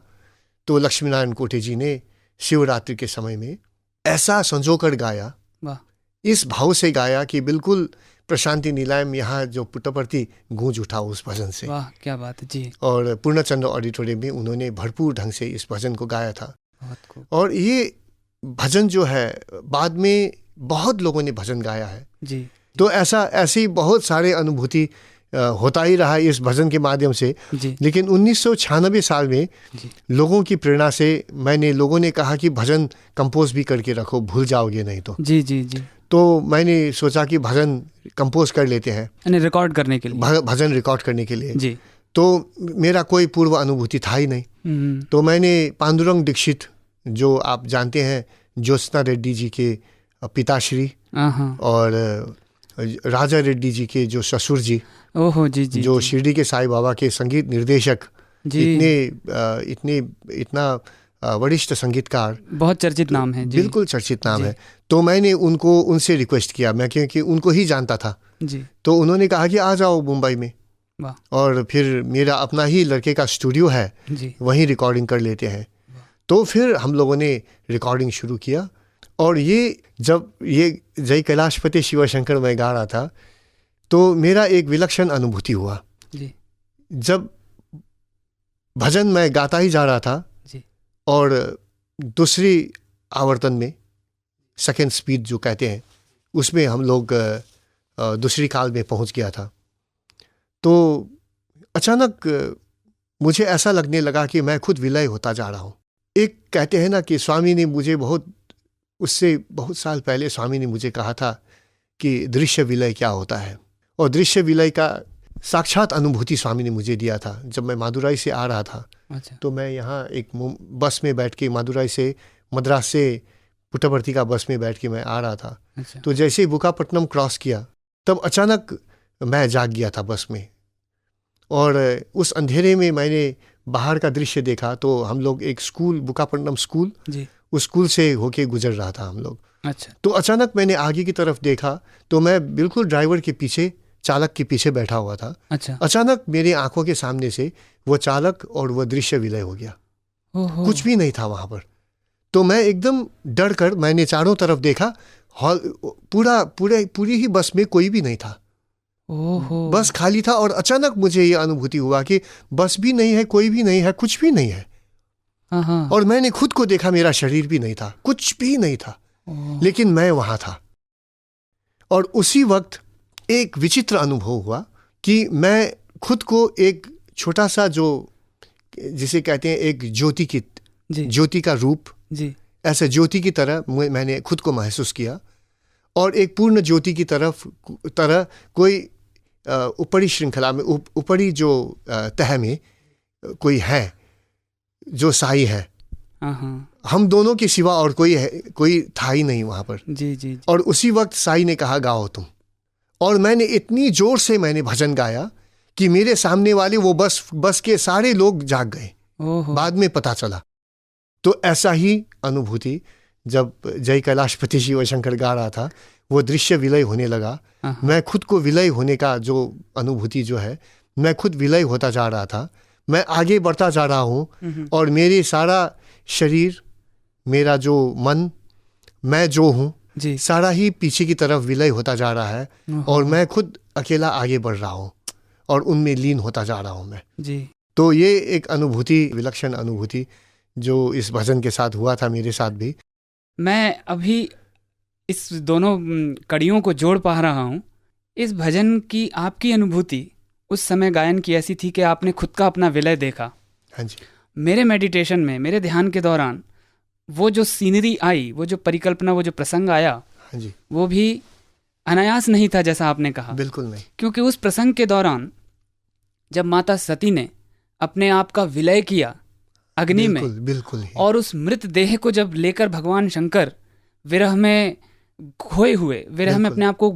तो लक्ष्मीनारायण कोटे जी ने शिवरात्रि के समय में ऐसा संजोकर गाया, वाह इस भाव से गाया कि बिल्कुल प्रशांति निलायम यहाँ जो पुट्टपर्ती गूंज उठा उस भजन से। वाह, क्या बात है जी, और पूर्णचंद्र ऑडिटोरियम में उन्होंने भरपूर ढंग से इस भजन को गाया था। बहुत खूब। और ये भजन जो है बाद में बहुत लोगों ने भजन गाया है। जी तो ऐसी बहुत सारे अनुभूति होता ही रहा इस भजन के माध्यम से। जी लेकिन 1996 साल में जी, लोगों की प्रेरणा से लोगों ने कहा कि भजन कंपोज भी करके रखो, भूल जाओगे नहीं तो। जी जी जी, तो मैंने सोचा कि भजन कंपोज कर लेते हैं, यानी रिकॉर्ड करने के लिए। भजन रिकॉर्ड करने के लिए। जी, तो मेरा कोई पूर्व अनुभूति था ही नहीं। तो मैंने पांडुरंग दीक्षित, जो आप जानते हैं ज्योत्सना रेड्डी जी के पिताश्री, हाँ, और राजा रेड्डी जी के जो ससुर जी, ओहो जी जी, जो जी, शिरडी के साईं बाबा के संगीत निर्देशक, जी, इतना वरिष्ठ संगीतकार, बहुत चर्चित नाम है जी। बिल्कुल चर्चित नाम जी। है। तो मैंने उनसे रिक्वेस्ट किया, मैं क्योंकि उनको ही जानता था। जी, तो उन्होंने कहा कि आ जाओ मुंबई में, वाह और फिर मेरा अपना ही लड़के का स्टूडियो है, जी, वहीं रिकॉर्डिंग कर लेते हैं। तो फिर हम लोगों ने रिकॉर्डिंग शुरू किया। और जब ये जय कैलाशपति शिव शंकर मैं गा रहा था तो मेरा एक विलक्षण अनुभूति हुआ। जी, जब भजन मैं गाता ही जा रहा था, जी, और दूसरी आवर्तन में, सेकेंड स्पीड जो कहते हैं, उसमें हम लोग दूसरी काल में पहुंच गया था। तो अचानक मुझे ऐसा लगने लगा कि मैं खुद विलय होता जा रहा हूँ। एक कहते हैं ना कि स्वामी ने मुझे उससे बहुत साल पहले स्वामी ने मुझे कहा था कि दृश्य विलय क्या होता है, और दृश्य विलय का साक्षात अनुभूति स्वामी ने मुझे दिया था। जब मैं मादुराई से आ रहा था, अच्छा, तो मैं यहाँ एक बस में बैठ के, मादुराई से, मद्रास से पुट्टपर्ती का बस में बैठ के मैं आ रहा था। अच्छा, तो जैसे ही बुकापट्टनम क्रॉस किया, तब अचानक मैं जाग गया था बस में, और उस अंधेरे में मैंने बाहर का दृश्य देखा। तो हम लोग एक स्कूल, बुकापट्टनम स्कूल, जी, उस स्कूल से होके गुजर रहा था हम लोग। अच्छा, तो अचानक मैंने आगे की तरफ देखा, तो मैं बिल्कुल ड्राइवर के पीछे, चालक के पीछे बैठा हुआ था। अच्छा, अचानक मेरी आंखों के सामने से वो चालक और वो दृश्य विलय हो गया। ओहो, कुछ भी नहीं था वहां पर। तो मैं एकदम डर कर मैंने चारों तरफ देखा, हॉल पूरी ही बस में कोई भी नहीं था, ओहो, बस खाली था। और अचानक मुझे ये अनुभूति हुआ कि बस भी नहीं है, कोई भी नहीं है, कुछ भी नहीं है। हाँ हाँ, और मैंने खुद को देखा, मेरा शरीर भी नहीं था, कुछ भी नहीं था, ओह, लेकिन मैं वहां था। और उसी वक्त एक विचित्र अनुभव हुआ कि मैं खुद को एक छोटा सा, जो जिसे कहते हैं एक जी, ज्योति का रूप, जी, ऐसे ज्योति की तरह मैंने खुद को महसूस किया। और एक पूर्ण ज्योति की तरह कोई ऊपरी श्रृंखला में, ऊपरी जो तह में कोई है, जो साई है। हाँ हाँ, हम दोनों के सिवा और कोई था ही नहीं वहां पर। जी जी, और उसी वक्त साई ने कहा, गाओ तुम। और मैंने इतनी जोर से भजन गाया कि मेरे सामने वाले वो बस के सारे लोग जाग गए। ओहो, बाद में पता चला। तो ऐसा ही अनुभूति जब जय कैलाशपति शिव शंकर गा रहा था, वो दृश्य विलय होने लगा। हाँ, मैं खुद को विलय होने का जो अनुभूति जो है, मैं खुद विलय होता जा रहा था। मैं आगे बढ़ता जा रहा हूँ, और मेरे सारा शरीर, मेरा जो मन, मैं जो हूँ, जी, सारा ही पीछे की तरफ विलय होता जा रहा है। ओहो, और मैं खुद अकेला आगे बढ़ रहा हूँ, और उनमें लीन होता जा रहा हूँ मैं। जी, तो ये एक अनुभूति, विलक्षण अनुभूति, जो इस भजन के साथ हुआ था मेरे साथ भी। मैं अभी इस दोनों कड़ियों को जोड़ पा रहा हूँ। इस भजन की आपकी अनुभूति उस समय गायन की ऐसी थी कि आपने खुद का अपना विलय देखा। हाँ जी। मेरे मेडिटेशन में, मेरे ध्यान के दौरान वो जो सीनरी आई, वो जो परिकल्पना, वो जो प्रसंग आया, हाँ जी। वो भी अनायास नहीं था जैसा आपने कहा। बिल्कुल नहीं। क्योंकि उस प्रसंग के दौरान जब माता सती ने अपने आप का विलय किया अग्नि में, बिल्कुल बिल्कुल ही। और उस मृत देह को जब लेकर भगवान शंकर विरह में खोए हुए, विरह में बिल्कुल। अपने आप को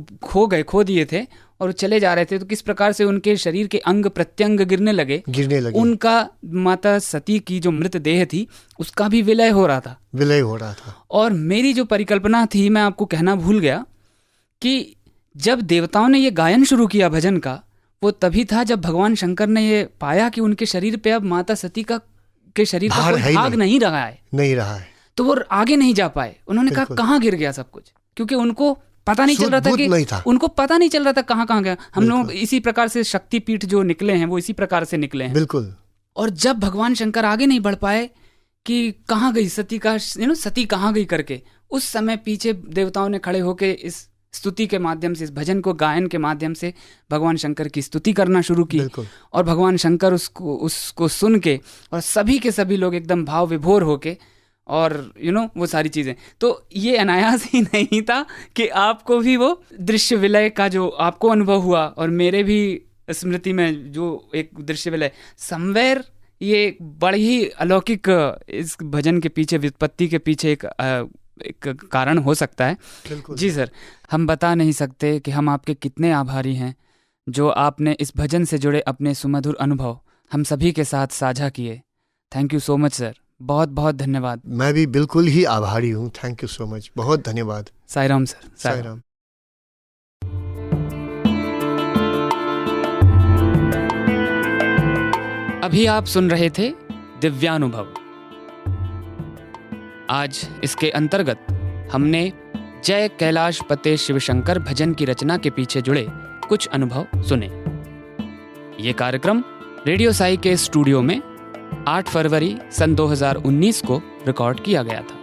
खो दिए थे और चले जा रहे थे, तो किस प्रकार से उनके शरीर के अंग प्रत्यंग गिरने लगे। उनका माता सती की जो मृत देह थी उसका भी विलय हो रहा था। और मेरी जो परिकल्पना थी, मैं आपको कहना भूल गया कि जब देवताओं ने ये गायन शुरू किया भजन का, वो तभी था जब भगवान शंकर ने ये पाया कि उनके शरीर पे अब माता सती के शरीर का कोई भाग नहीं रहा है, तो वो आगे नहीं जा पाए। उन्होंने कहा कहाँ गिर गया सब कुछ, क्योंकि उनको पता नहीं चल रहा था कि उनको पता नहीं चल रहा था कहाँ गया। हम लोग इसी प्रकार से शक्तिपीठ जो निकले हैं वो इसी प्रकार से निकले हैं। बिल्कुल। और जब भगवान शंकर आगे नहीं बढ़ पाए कि कहाँ गई सती का, सती कहाँ गई करके, उस समय पीछे देवताओं ने खड़े होके इस स्तुति के माध्यम से, इस भजन को गायन के माध्यम से भगवान शंकर की स्तुति करना शुरू की। और भगवान शंकर उसको सुन के और सभी के सभी लोग एकदम भाव विभोर होके, और वो सारी चीज़ें। तो ये अनायास ही नहीं था कि आपको भी वो दृश्य विलय का जो आपको अनुभव हुआ और मेरे भी स्मृति में जो एक दृश्य विलय समवेयर, ये बड़ी ही अलौकिक इस भजन के पीछे, व्युत्पत्ति के पीछे एक कारण हो सकता है। जी सर, हम बता नहीं सकते कि हम आपके कितने आभारी हैं जो आपने इस भजन से जुड़े अपने सुमधुर अनुभव हम सभी के साथ साझा किए। Thank you so much sir, बहुत बहुत धन्यवाद। मैं भी बिल्कुल ही आभारी हूँ। थैंक यू सो मच, बहुत धन्यवाद। साई राम सर। साई राम। अभी आप सुन रहे थे दिव्यानुभव। आज इसके अंतर्गत हमने जय कैलाश पते शिवशंकर भजन की रचना के पीछे जुड़े कुछ अनुभव सुने। ये कार्यक्रम रेडियो साई के स्टूडियो में 8 फरवरी सन 2019 को रिकॉर्ड किया गया था।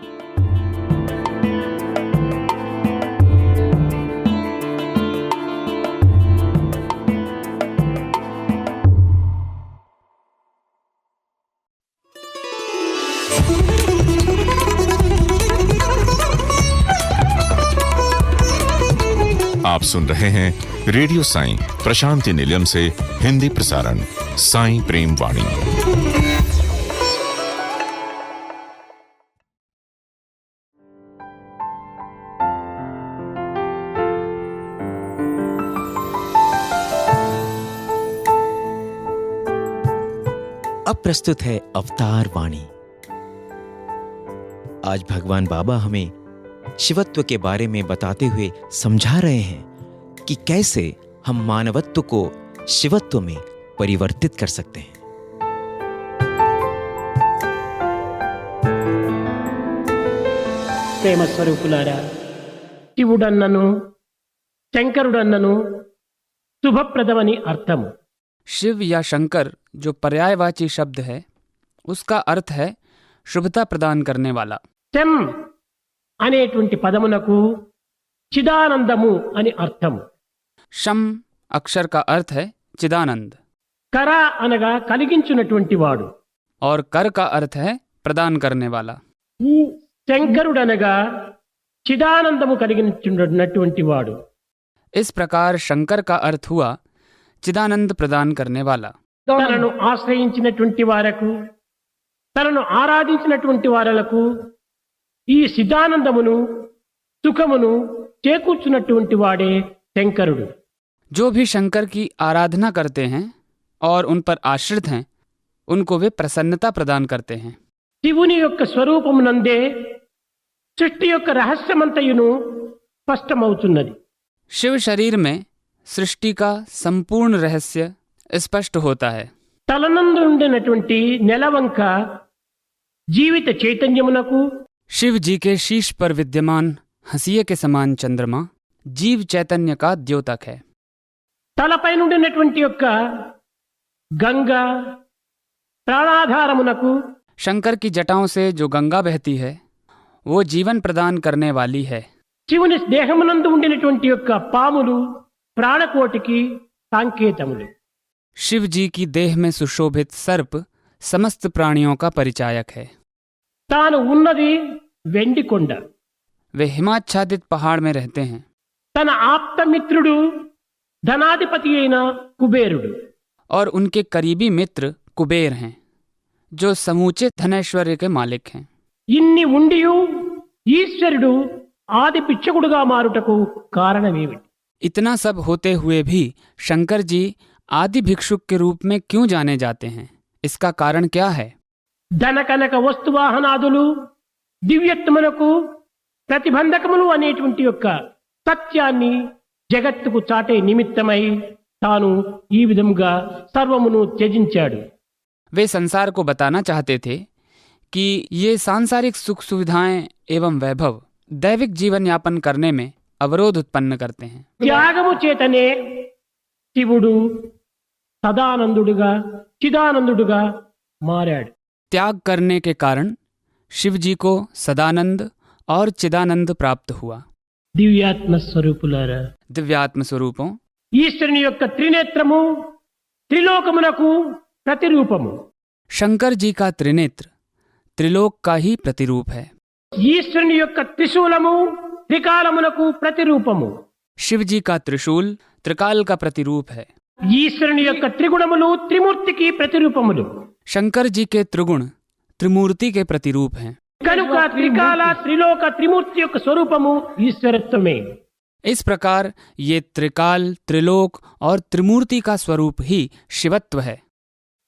आप सुन रहे हैं रेडियो साई प्रशांति निलयम से हिंदी प्रसारण साई प्रेम वाणी। अब प्रस्तुत है अवतार वाणी। आज भगवान बाबा हमें शिवत्व के बारे में बताते हुए समझा रहे हैं कि कैसे हम मानवत्व को शिवत्व में परिवर्तित कर सकते हैं। ప్రేమ స్వరూపులారా, శివుడన్నను శంకరుడన్నను శుభప్రదమని అర్థము। शिव या शंकर जो पर्यायवाची शब्द है, उसका अर्थ है शुभता प्रदान करने वाला। శం అనేటువంటి పదమునకు చిదానందము అని అర్థము। शम अक्षर का अर्थ है चिदानंद, కర అనగా కలిగించున్నటువంటి వాడు, और कर का अर्थ है प्रदान करने वाला। ఈ శంకరుడనగా చిదానందము కలిగించున్నటువంటి వాడు। इस प्रकार शंकर का अर्थ हुआ चिदानंद प्रदान करने वाला। తనను ఆశ్రయించినటువంటి వారకు, తనను ఆరాధించినటువంటి వారలకు ఈ సిద్ధానందమును సుఖమును చేకూర్చున్నటువంటి వాడే శంకరుడు। जो भी शंकर की आराधना करते हैं और उन पर आश्रित हैं, उनको वे प्रसन्नता प्रदान करते हैं। శివుని యొక్క స్వరూపమునందే సృష్టి యొక్క రహస్యమంతయును స్పష్టమవుతున్నది। शिव शरीर में सृष्टि का संपूर्ण रहस्य स्पष्ट होता है। తలనందు ఉండినటువంటి నెలవంక జీవిత చైతన్యమునకు, शिव जी के शीश पर विद्यमान हंसिये के समान चंद्रमा जीव चैतन्य का द्योतक है। తలపై నుండినటువంటి యొక్క గంగ ప్రాణాధారమునకు, शंकर की जटाओं से जो गंगा बहती है वो जीवन प्रदान करने वाली है। శివుని దేహమునందు ఉండినటువంటి యొక్క పాములు ప్రాణకోటికి సంకేతములు. शिव जी की देह में सुशोभित सर्प समस्त प्राणियों का परिचायक है। తాను ఉన్నది వెండి కొండ. वे हिमाच्छादित पहाड़ में रहते हैं। తన ఆప్తమిత్రుడు ధనాధిపతి అయిన కుబేరుడు. और उनके करीबी मित्र कुबेर हैं, जो समूचे धनैश्वर्य के मालिक हैं। ఇన్ని ఉండియు ఈశ్వరుడు ఆది పిచ్చకుడుగా మారుటకు కారణమేమిటి? इतना सब होते हुए भी शंकर जी आदि भिक्षुक के रूप में क्यों जाने जाते हैं? इसका कारण क्या है? ధన కనక వస్తువాహనాదులు దివ్యత్వమునకు ప్రతిబంధకములు అనేటువంటి యొక్క సత్యాన్ని జగత్తుకు చాటే నిమిత్తమై తాను ఈ విధముగా సర్వమును త్యజించాడు. वे संसार को बताना चाहते थे कि ये सांसारिक सुख सुविधाएं एवं वैभव दैविक जीवन यापन करने में अवरोध उत्पन्न करते हैं। త్యాగము చేతనే శివుడు సదానందుడుగా చిదానందుడుగా మారాడు. त्याग करने के कारण शिव जी को सदानंद और चिदानंद प्राप्त हुआ। దివ్యాత్మ స్వరూపులారా, दिव्यात्म स्वरूपों, ఈశ్వరుని యొక్క త్రినేత్రము త్రిలోకమునకు ప్రతిరూపము. शंकर जी का त्रिनेत्र त्रिलोक का ही प्रतिरूप है। ఈశ్వరుని యొక్క త్రిశూలము త్రికాలమునకు ప్రతిరూపము. शिव जी का त्रिशूल त्रिकाल का प्रतिरूप है। ఈశ్వరుని యొక్క త్రిగుణములు త్రిమూర్తికి ప్రతిరూపములు. शंकर जी के त्रिगुण त्रिमूर्ति के प्रतिरूप हैं। కనుక త్రికాల త్రిలోక త్రిమూర్తి యొక్క స్వరూపము ఈశ్వరత్వమే. इस प्रकार ये त्रिकाल त्रिलोक और त्रिमूर्ति का स्वरूप ही शिवत्व है।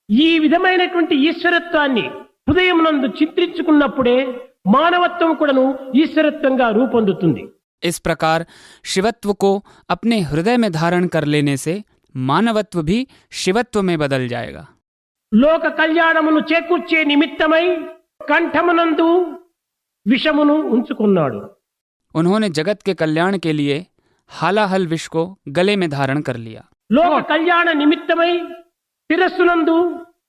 ఈ విధమైనటువంటి ఈశ్వరత్వాన్ని హృదయమునందు చిత్రించుకున్నప్పుడే మానవత్వం కూడాను ఈశ్వరత్వంగా రూపొందుతుంది. इस प्रकार शिवत्व को अपने हृदय में धारण कर लेने से मानवत्व भी शिवत्व में बदल जाएगा। లోక కళ్యాణమును చేకూర్చే నిమిత్తమై కంఠమునందు విషమును ఉంచుకున్నాడు. उन्होंने जगत के कल्याण के लिए हालाहल विष को गले में धारण कर लिया। లోక కళ్యాణ నిమిత్తమై శిరస్సునందు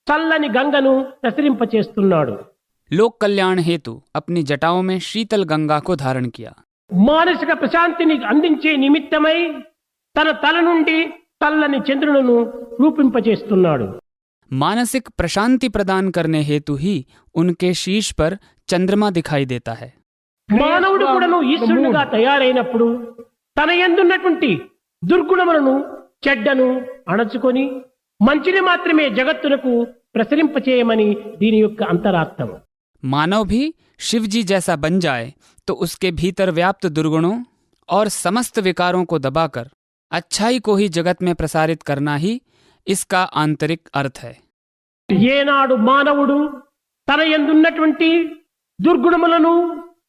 చల్లని గంగను ప్రసరింపచేస్తున్నాడు. लोक कल्याण हेतु अपनी जटाओं में शीतल गंगा को धारण किया। మానసిక ప్రశాంతిని అందించే నిమిత్తమై తన తల నుండి చల్లని చంద్రులను రూపింపచేస్తున్నాడు. मानसिक प्रशांति प्रदान करने हेतु ही उनके शीश पर चंद्रमा दिखाई देता है। మానవుడు కూడాను ఈశ్వరునిగా తయారైనప్పుడు తన యందున్నటువంటి దుర్గుణములను చెడ్డను అణచుకొని మంచిని మాత్రమే జగత్తునకు ప్రసరింపచేయమని దీని యొక్క అంతరార్థం. मानव भी शिव जी जैसा बन जाए तो उसके भीतर व्याप्त दुर्गुणों और समस्त विकारों को दबाकर अच्छाई को ही जगत में प्रसारित करना ही इसका आंतरिक अर्थ है। ఏనాడు మానవుడు తన యందున్నటువంటి దుర్గుణములను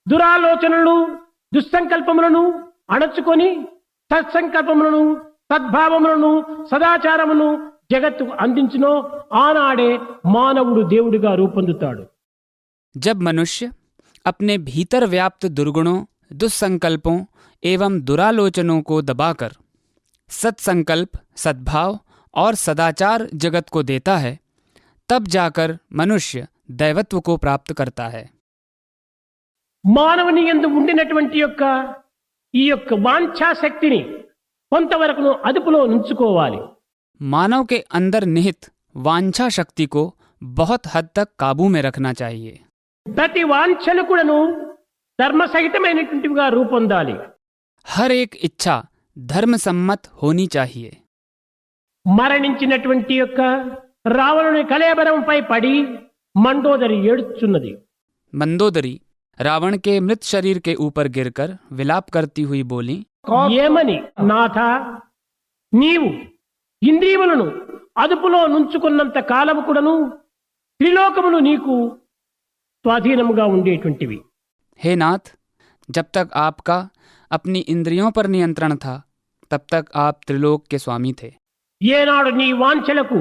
దురాలోచనలు దుస్సంకల్పములను అణచుకొని సత్సంకల్పములను సద్భావములను సదాచారమును జగత్తుకు అందించునో ఆనాడే మానవుడు దేవుడిగా రూపొందుతాడు. जब मनुष्य अपने भीतर व्याप्त दुर्गुणों दुस्संकल्पों एवं दुरालोचनों को दबाकर सत्संकल्प सद्भाव और सदाचार जगत को देता है, तब जाकर मनुष्य दैवत्व को प्राप्त करता है। మానవుని యందు ఉండినటువంటి యొక్క ఈ యొక్క వాంఛా శక్తిని కొంతవరకు అదుపులో ఉంచుకోవాలి. मानव के अंदर निहित वांछा शक्ति को बहुत हद तक काबू में रखना चाहिए। ప్రతి వాంఛను కూడాను ధర్మసహితమైనటువంటివిగా రూపొందాలి. हर एक इच्छा धर्म सम्मत होनी चाहिए। మరణించినటువంటి యొక్క రావణుని కళేబరంపై పడి మండోదరి ఏడుచున్నది. मंदोदरी रावण के मृत शरीर के ऊपर गिरकर विलाप करती हुई बोली, ఏమని? నాథ, నీవు ఇంద్రియములను అదుపులో నుంచుకున్నంత కాలము కూడాను త్రిలోకములు నీకు స్వాధీనముగా ఉండేటువంటివి. हे नाथ, जब तक आपका अपनी इंद्रियों पर नियंत्रण था तब तक आप त्रिलोक के स्वामी थे। ఏనాడు నీ వాంఛలకు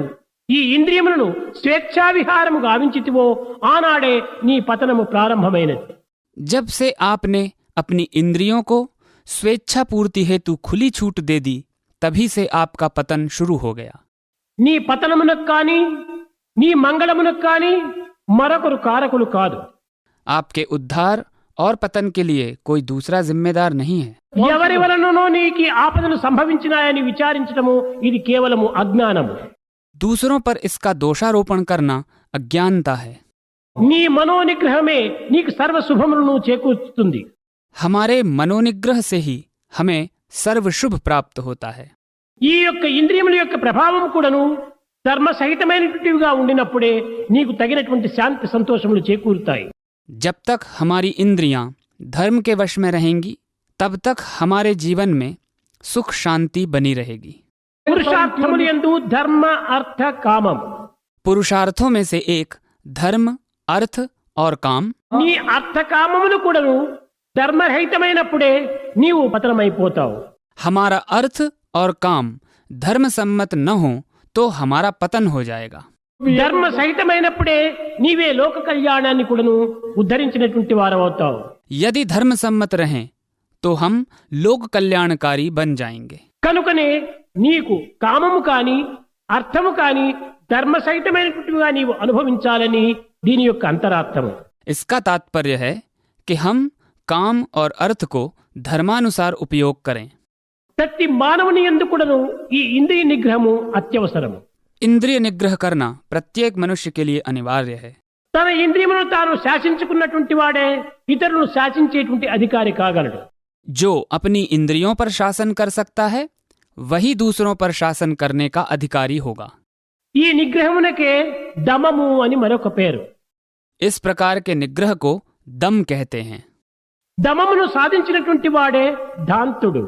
ఈ ఇంద్రియములను స్వేచ్ఛా విహారము గావించితివో ఆనాడే నీ పతనము ప్రారంభమైనది. जब से आपने अपनी इंद्रियों को स्वेच्छा पूर्ति हेतु खुली छूट दे दी, तभी से आपका पतन शुरू हो गया। నీ పతనమునకు కానీ నీ మంగళమునకు కానీ మరొకరు కారకులు కాదు. आपके उद्धार और पतन के लिए कोई दूसरा जिम्मेदार नहीं है। ఎవరి వలననో నీకు ఈ ఆపదలు సంభవించినాయని విచారించడము ఇది కేవలము అజ్ఞానము. दूसरों पर इसका दोषारोपण करना अज्ञानता है। నీ మనోనిగ్రహమే నీకు సర్వ శుభములను చేకూర్చుతుంది. हमारे मनोनिग्रह से ही हमें सर्व शुभ प्राप्त होता है। ఈ యొక్క ఇంద్రియముల యొక్క ప్రభావం కూడాను ధర్మ సహితమైనటువంటివిగా ఉండినప్పుడే నీకు తగినటువంటి శాంతి సంతోషములు చేకూరుతాయి. जब तक हमारी इंद्रियां धर्म के वश में रहेंगी तब तक हमारे जीवन में सुख शांति बनी रहेगी। పురుషార్థములు యందు ధర్మ అర్థ కామం. पुरुषार्थों में से एक धर्म, अर्थ और काम। నీ అర్థ కామములు కూడాను ధర్మరహితమైనప్పుడే నీవు పతనమైపోతావు. हमारा अर्थ और काम धर्म सम्मत न हो तो हमारा पतन हो जाएगा। ధర్మ సహితమైనప్పుడే నీవే లోక కళ్యాణాన్ని కూడాను ఉద్ధరించినటువంటి వారవుతావు. यदि धर्म सम्मत रहें तो हम लोक कल्याणकारी बन जाएंगे। కనుకనే నీకు కామము కాని అర్థము కాని ధర్మ సహితమైనటువంటివిగా నీవు అనుభవించాలని దీని యొక్క అంతరార్థము. इसका तात्पर्य है कि हम काम और अर्थ को धर्मानुसार उपयोग करें। ప్రతి మానవుని యందు కూడాను ఈ ఇంద్రియ నిగ్రహము అత్యవసరము. इंद्रिय निग्रह करना प्रत्येक मनुष्य के लिए अनिवार्य है। తన ఇంద్రియమును తాను శాసించుకున్నటువంటి వాడే ఇతరులను శాసించేటువంటి అధికారి కాగలడు. जो अपनी इंद्रियों पर शासन कर सकता है वही दूसरों पर शासन करने का अधिकारी होगा। ఈ నిగ్రహమునకే దమము అని మరొక పేరు. इस प्रकार के निग्रह को दम कहते हैं। దమమును సాధించినటువంటి వాడే దాంతుడు.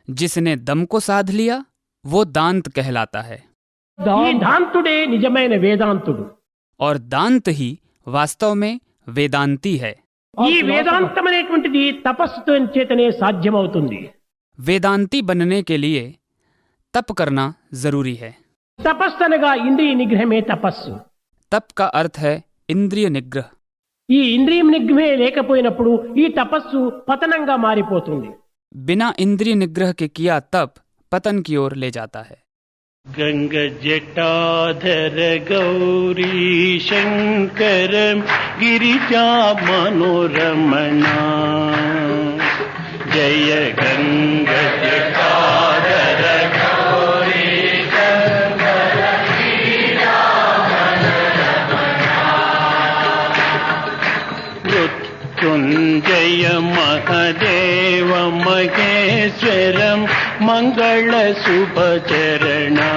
जिसने दम को साध लिया वो दांत कहलाता है। ఈ దాంతుడే నిజమైన వేదాంతుడు. और दांत ही वास्तव में वेदांती है। ఈ వేదాంతం అనేటువంటిది తపస్సుతో చేతనే సాధ్యమవుతుంది. वेदांती बनने के लिए तप करना जरूरी है। తపస్సు అనగా ఇంద్రియ నిగ్రహమే తపస్సు. तप का अर्थ है इंद्रिय निग्रह। ఈ ఇంద్రియం నిగ్రహమే లేకపోయినప్పుడు ఈ తపస్సు పతనంగా మారిపోతుంది. बिना इंद्रिय निग्रह के किया तप पतन की ओर ले जाता है। गंग जटाधर गौरी शंकर गिरिजा मनोरमणा जय गंग जटाधर गौरी शंकर गिरिजा मनोरमणा मृत्युंजय महादेव महेश्वरम मंगल शुभचरणा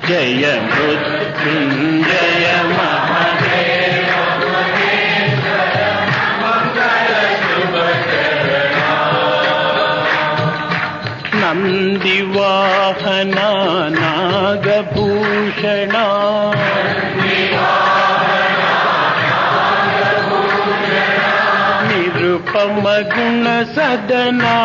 जय मृत्युंजय महादेव महेश्वरम मंगल शुभचरणा नंदिवाहना नागभूषणा निरुपम गुण सदना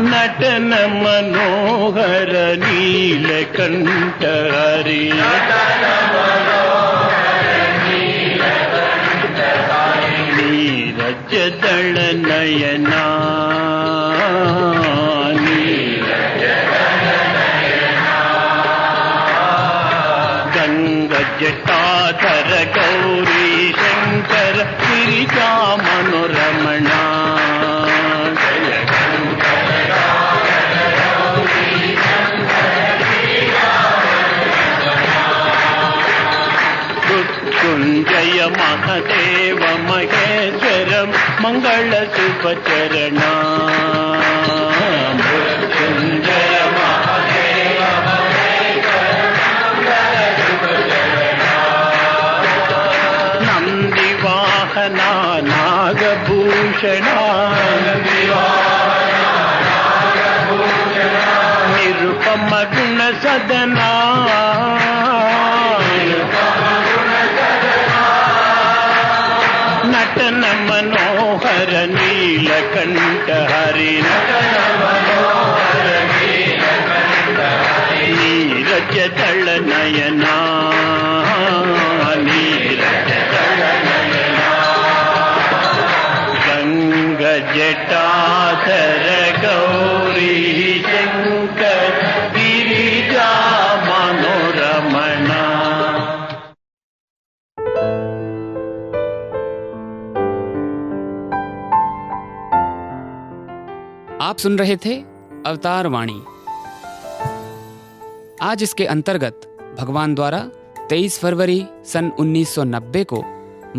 नटन मनोहर नीलकंठ हरि नीरज दल नयना गंग जटाधर गौरी शंकर गिरिजा मनोरमणा मृत्युंजय महादेव महेश्वरम मंगल शुभचरणा मृत्युंजय महादेव नंदिवाहना नागभूषणा निरुपम गुण सदना नटन मनोहर नीलकंठ हरि नीरज दल नयना नीरज दल नयना गंग जटाधर गौरी शंकर गिरिजा आप सुन रहे थे अवतार वाणी। आज इसके अंतर्गत भगवान द्वारा 23 फरवरी सन 1990 को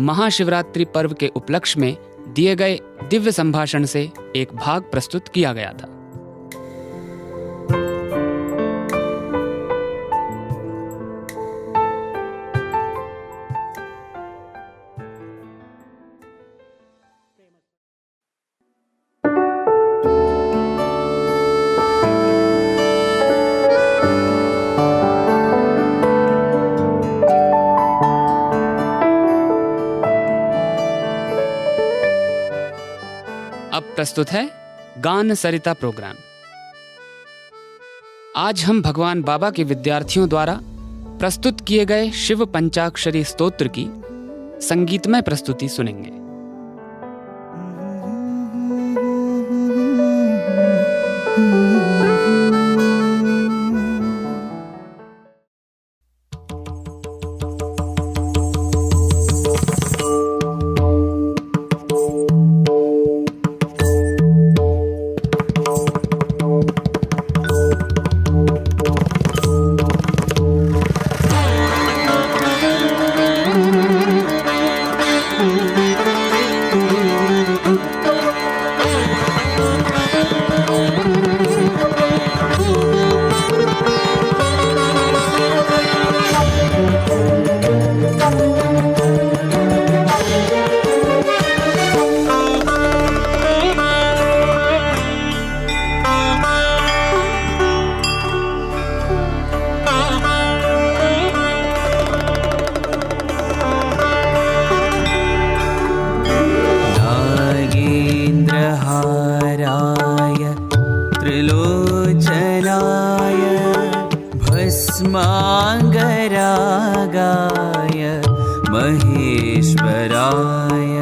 महाशिवरात्रि पर्व के उपलक्ष्य में दिए गए दिव्य संभाषण से एक भाग प्रस्तुत किया गया था। अब प्रस्तुत है गान सरिता प्रोग्राम। आज हम भगवान बाबा के विद्यार्थियों द्वारा प्रस्तुत किए गए शिव पंचाक्षरी स्तोत्र की संगीतमय प्रस्तुति सुनेंगे। भस्मांगरागाय महेश्वराय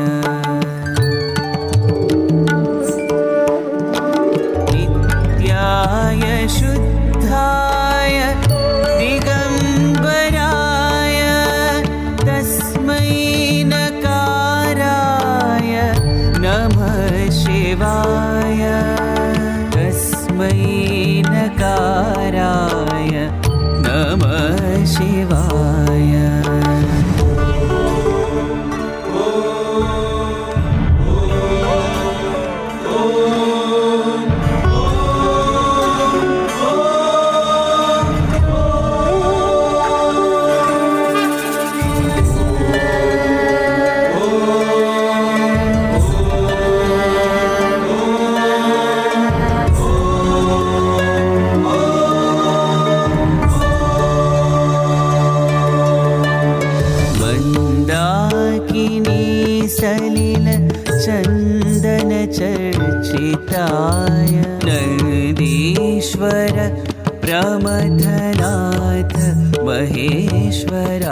नित्याय शुद्धाय दिगंबराय तस्मै नकाराय नमः शिवाय तस्मै नकाराय नमः शिवाय। सलिल चंदन चर्चिताय नंदीश्वर प्रमथनाथ महेश्वराय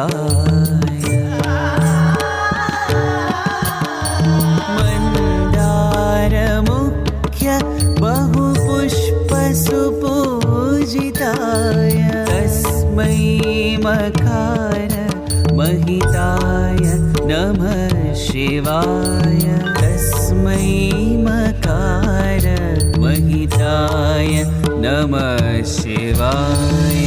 मंदार मुख्य बहुपुष्प सुपूजिताय तस्मै मकार महिताय नमः शिवाय तस्मै मकार महिताय नमः शिवाय।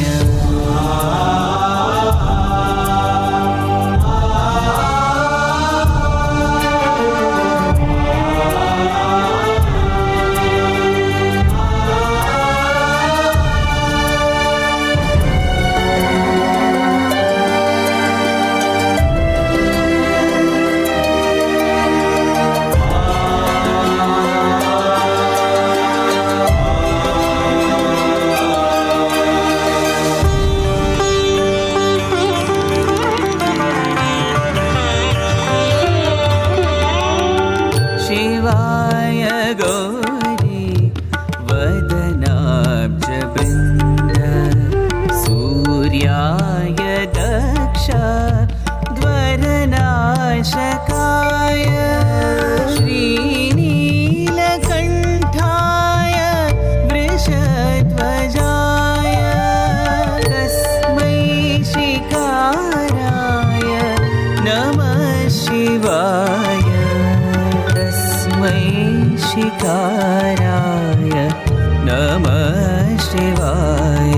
शिवाय।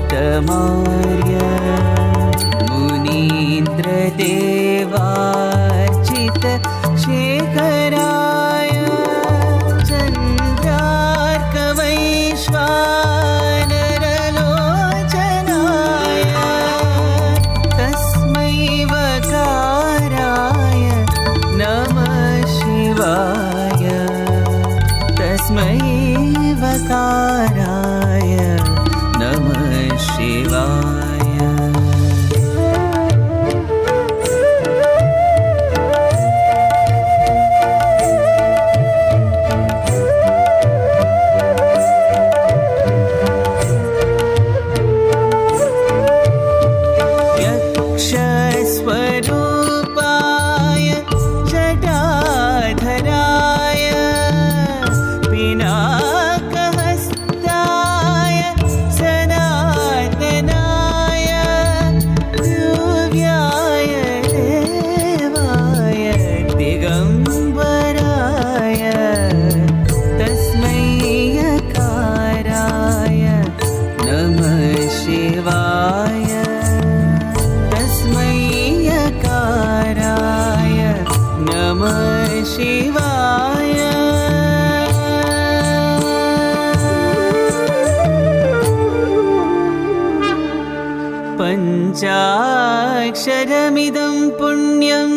वसिष्ठकुम्भोद्भवगौतमार्य मुनीन्द्रदेवार्चित शेखराय चन्द्रार्कवैश्वानरलोचनाय तस्मै वकाराय नमः शिवाय। तस्मै वकाराय नमः शिवाय। यक्षस्वरूपाय जटाधराय पिनाकहस्ताय सनातनाय दिव्याय देवाय दिगम्बराय तस्मै यकाराय नमः शिवाय। तस्मै यकाराय नमः शिवाय। पञ्चाक्षरमिदं पुण्यं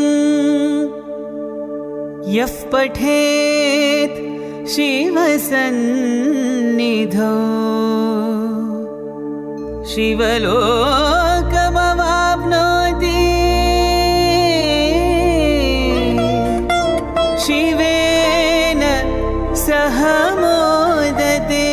यः पठेत् शिवसन्निधौ शिवलोकमवाप्नोति। शिवेन सह मोदते।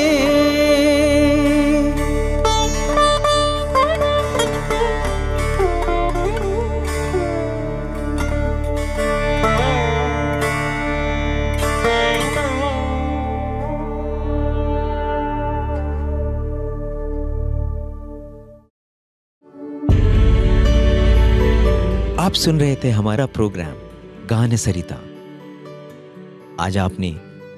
आप सुन रहे थे हमारा प्रोग्राम गान सरिता। आज आपने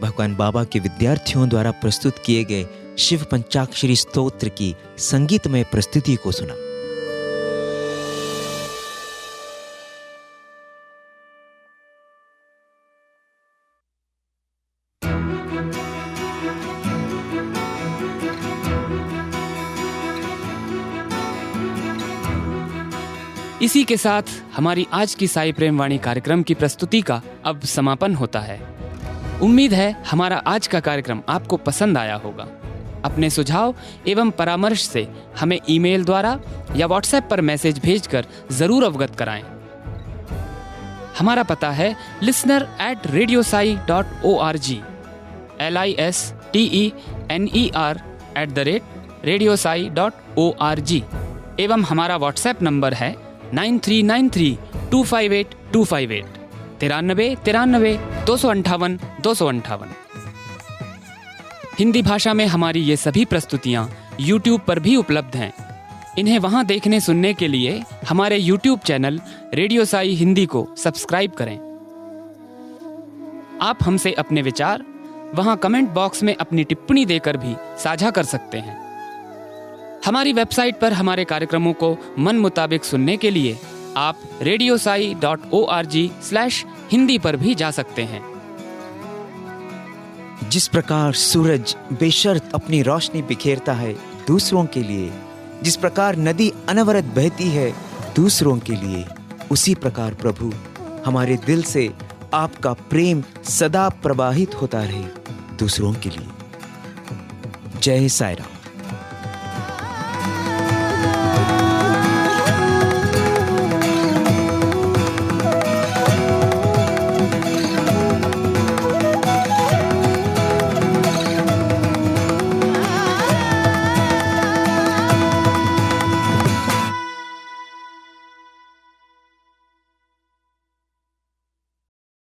भगवान बाबा के विद्यार्थियों द्वारा प्रस्तुत किए गए शिव पंचाक्षरी स्तोत्र की संगीतमय प्रस्तुति को सुना। इसी के साथ हमारी आज की साई प्रेम वाणी कार्यक्रम की प्रस्तुति का अब समापन होता है। उम्मीद है हमारा आज का कार्यक्रम आपको पसंद आया होगा। अपने सुझाव एवं परामर्श से हमें ईमेल द्वारा या व्हाट्सएप पर मैसेज भेजकर जरूर अवगत कराएं। हमारा पता है listener@radiosai.org listener@radiosai.org एवं हमारा व्हाट्सएप नंबर है 9393258258 9393 258 258। हिंदी भाषा में हमारी ये सभी प्रस्तुतियाँ YouTube पर भी उपलब्ध हैं। इन्हें वहाँ देखने सुनने के लिए हमारे YouTube channel radio Sai Hindi को सब्सक्राइब करें। आप हमसे अपने विचार वहाँ कमेंट बॉक्स में अपनी टिप्पणी देकर भी साझा कर सकते हैं। हमारी वेबसाइट पर हमारे कार्यक्रमों को मन मुताबिक सुनने के लिए आप radiosai.org/hindi पर भी जा सकते हैं। जिस प्रकार सूरज बेशर्त अपनी रोशनी बिखेरता है दूसरों के लिए, जिस प्रकार नदी अनवरत बहती है दूसरों के लिए, उसी प्रकार प्रभु हमारे दिल से आपका प्रेम सदा प्रवाहित होता रहे दूसरों के लिए। जय साई राम।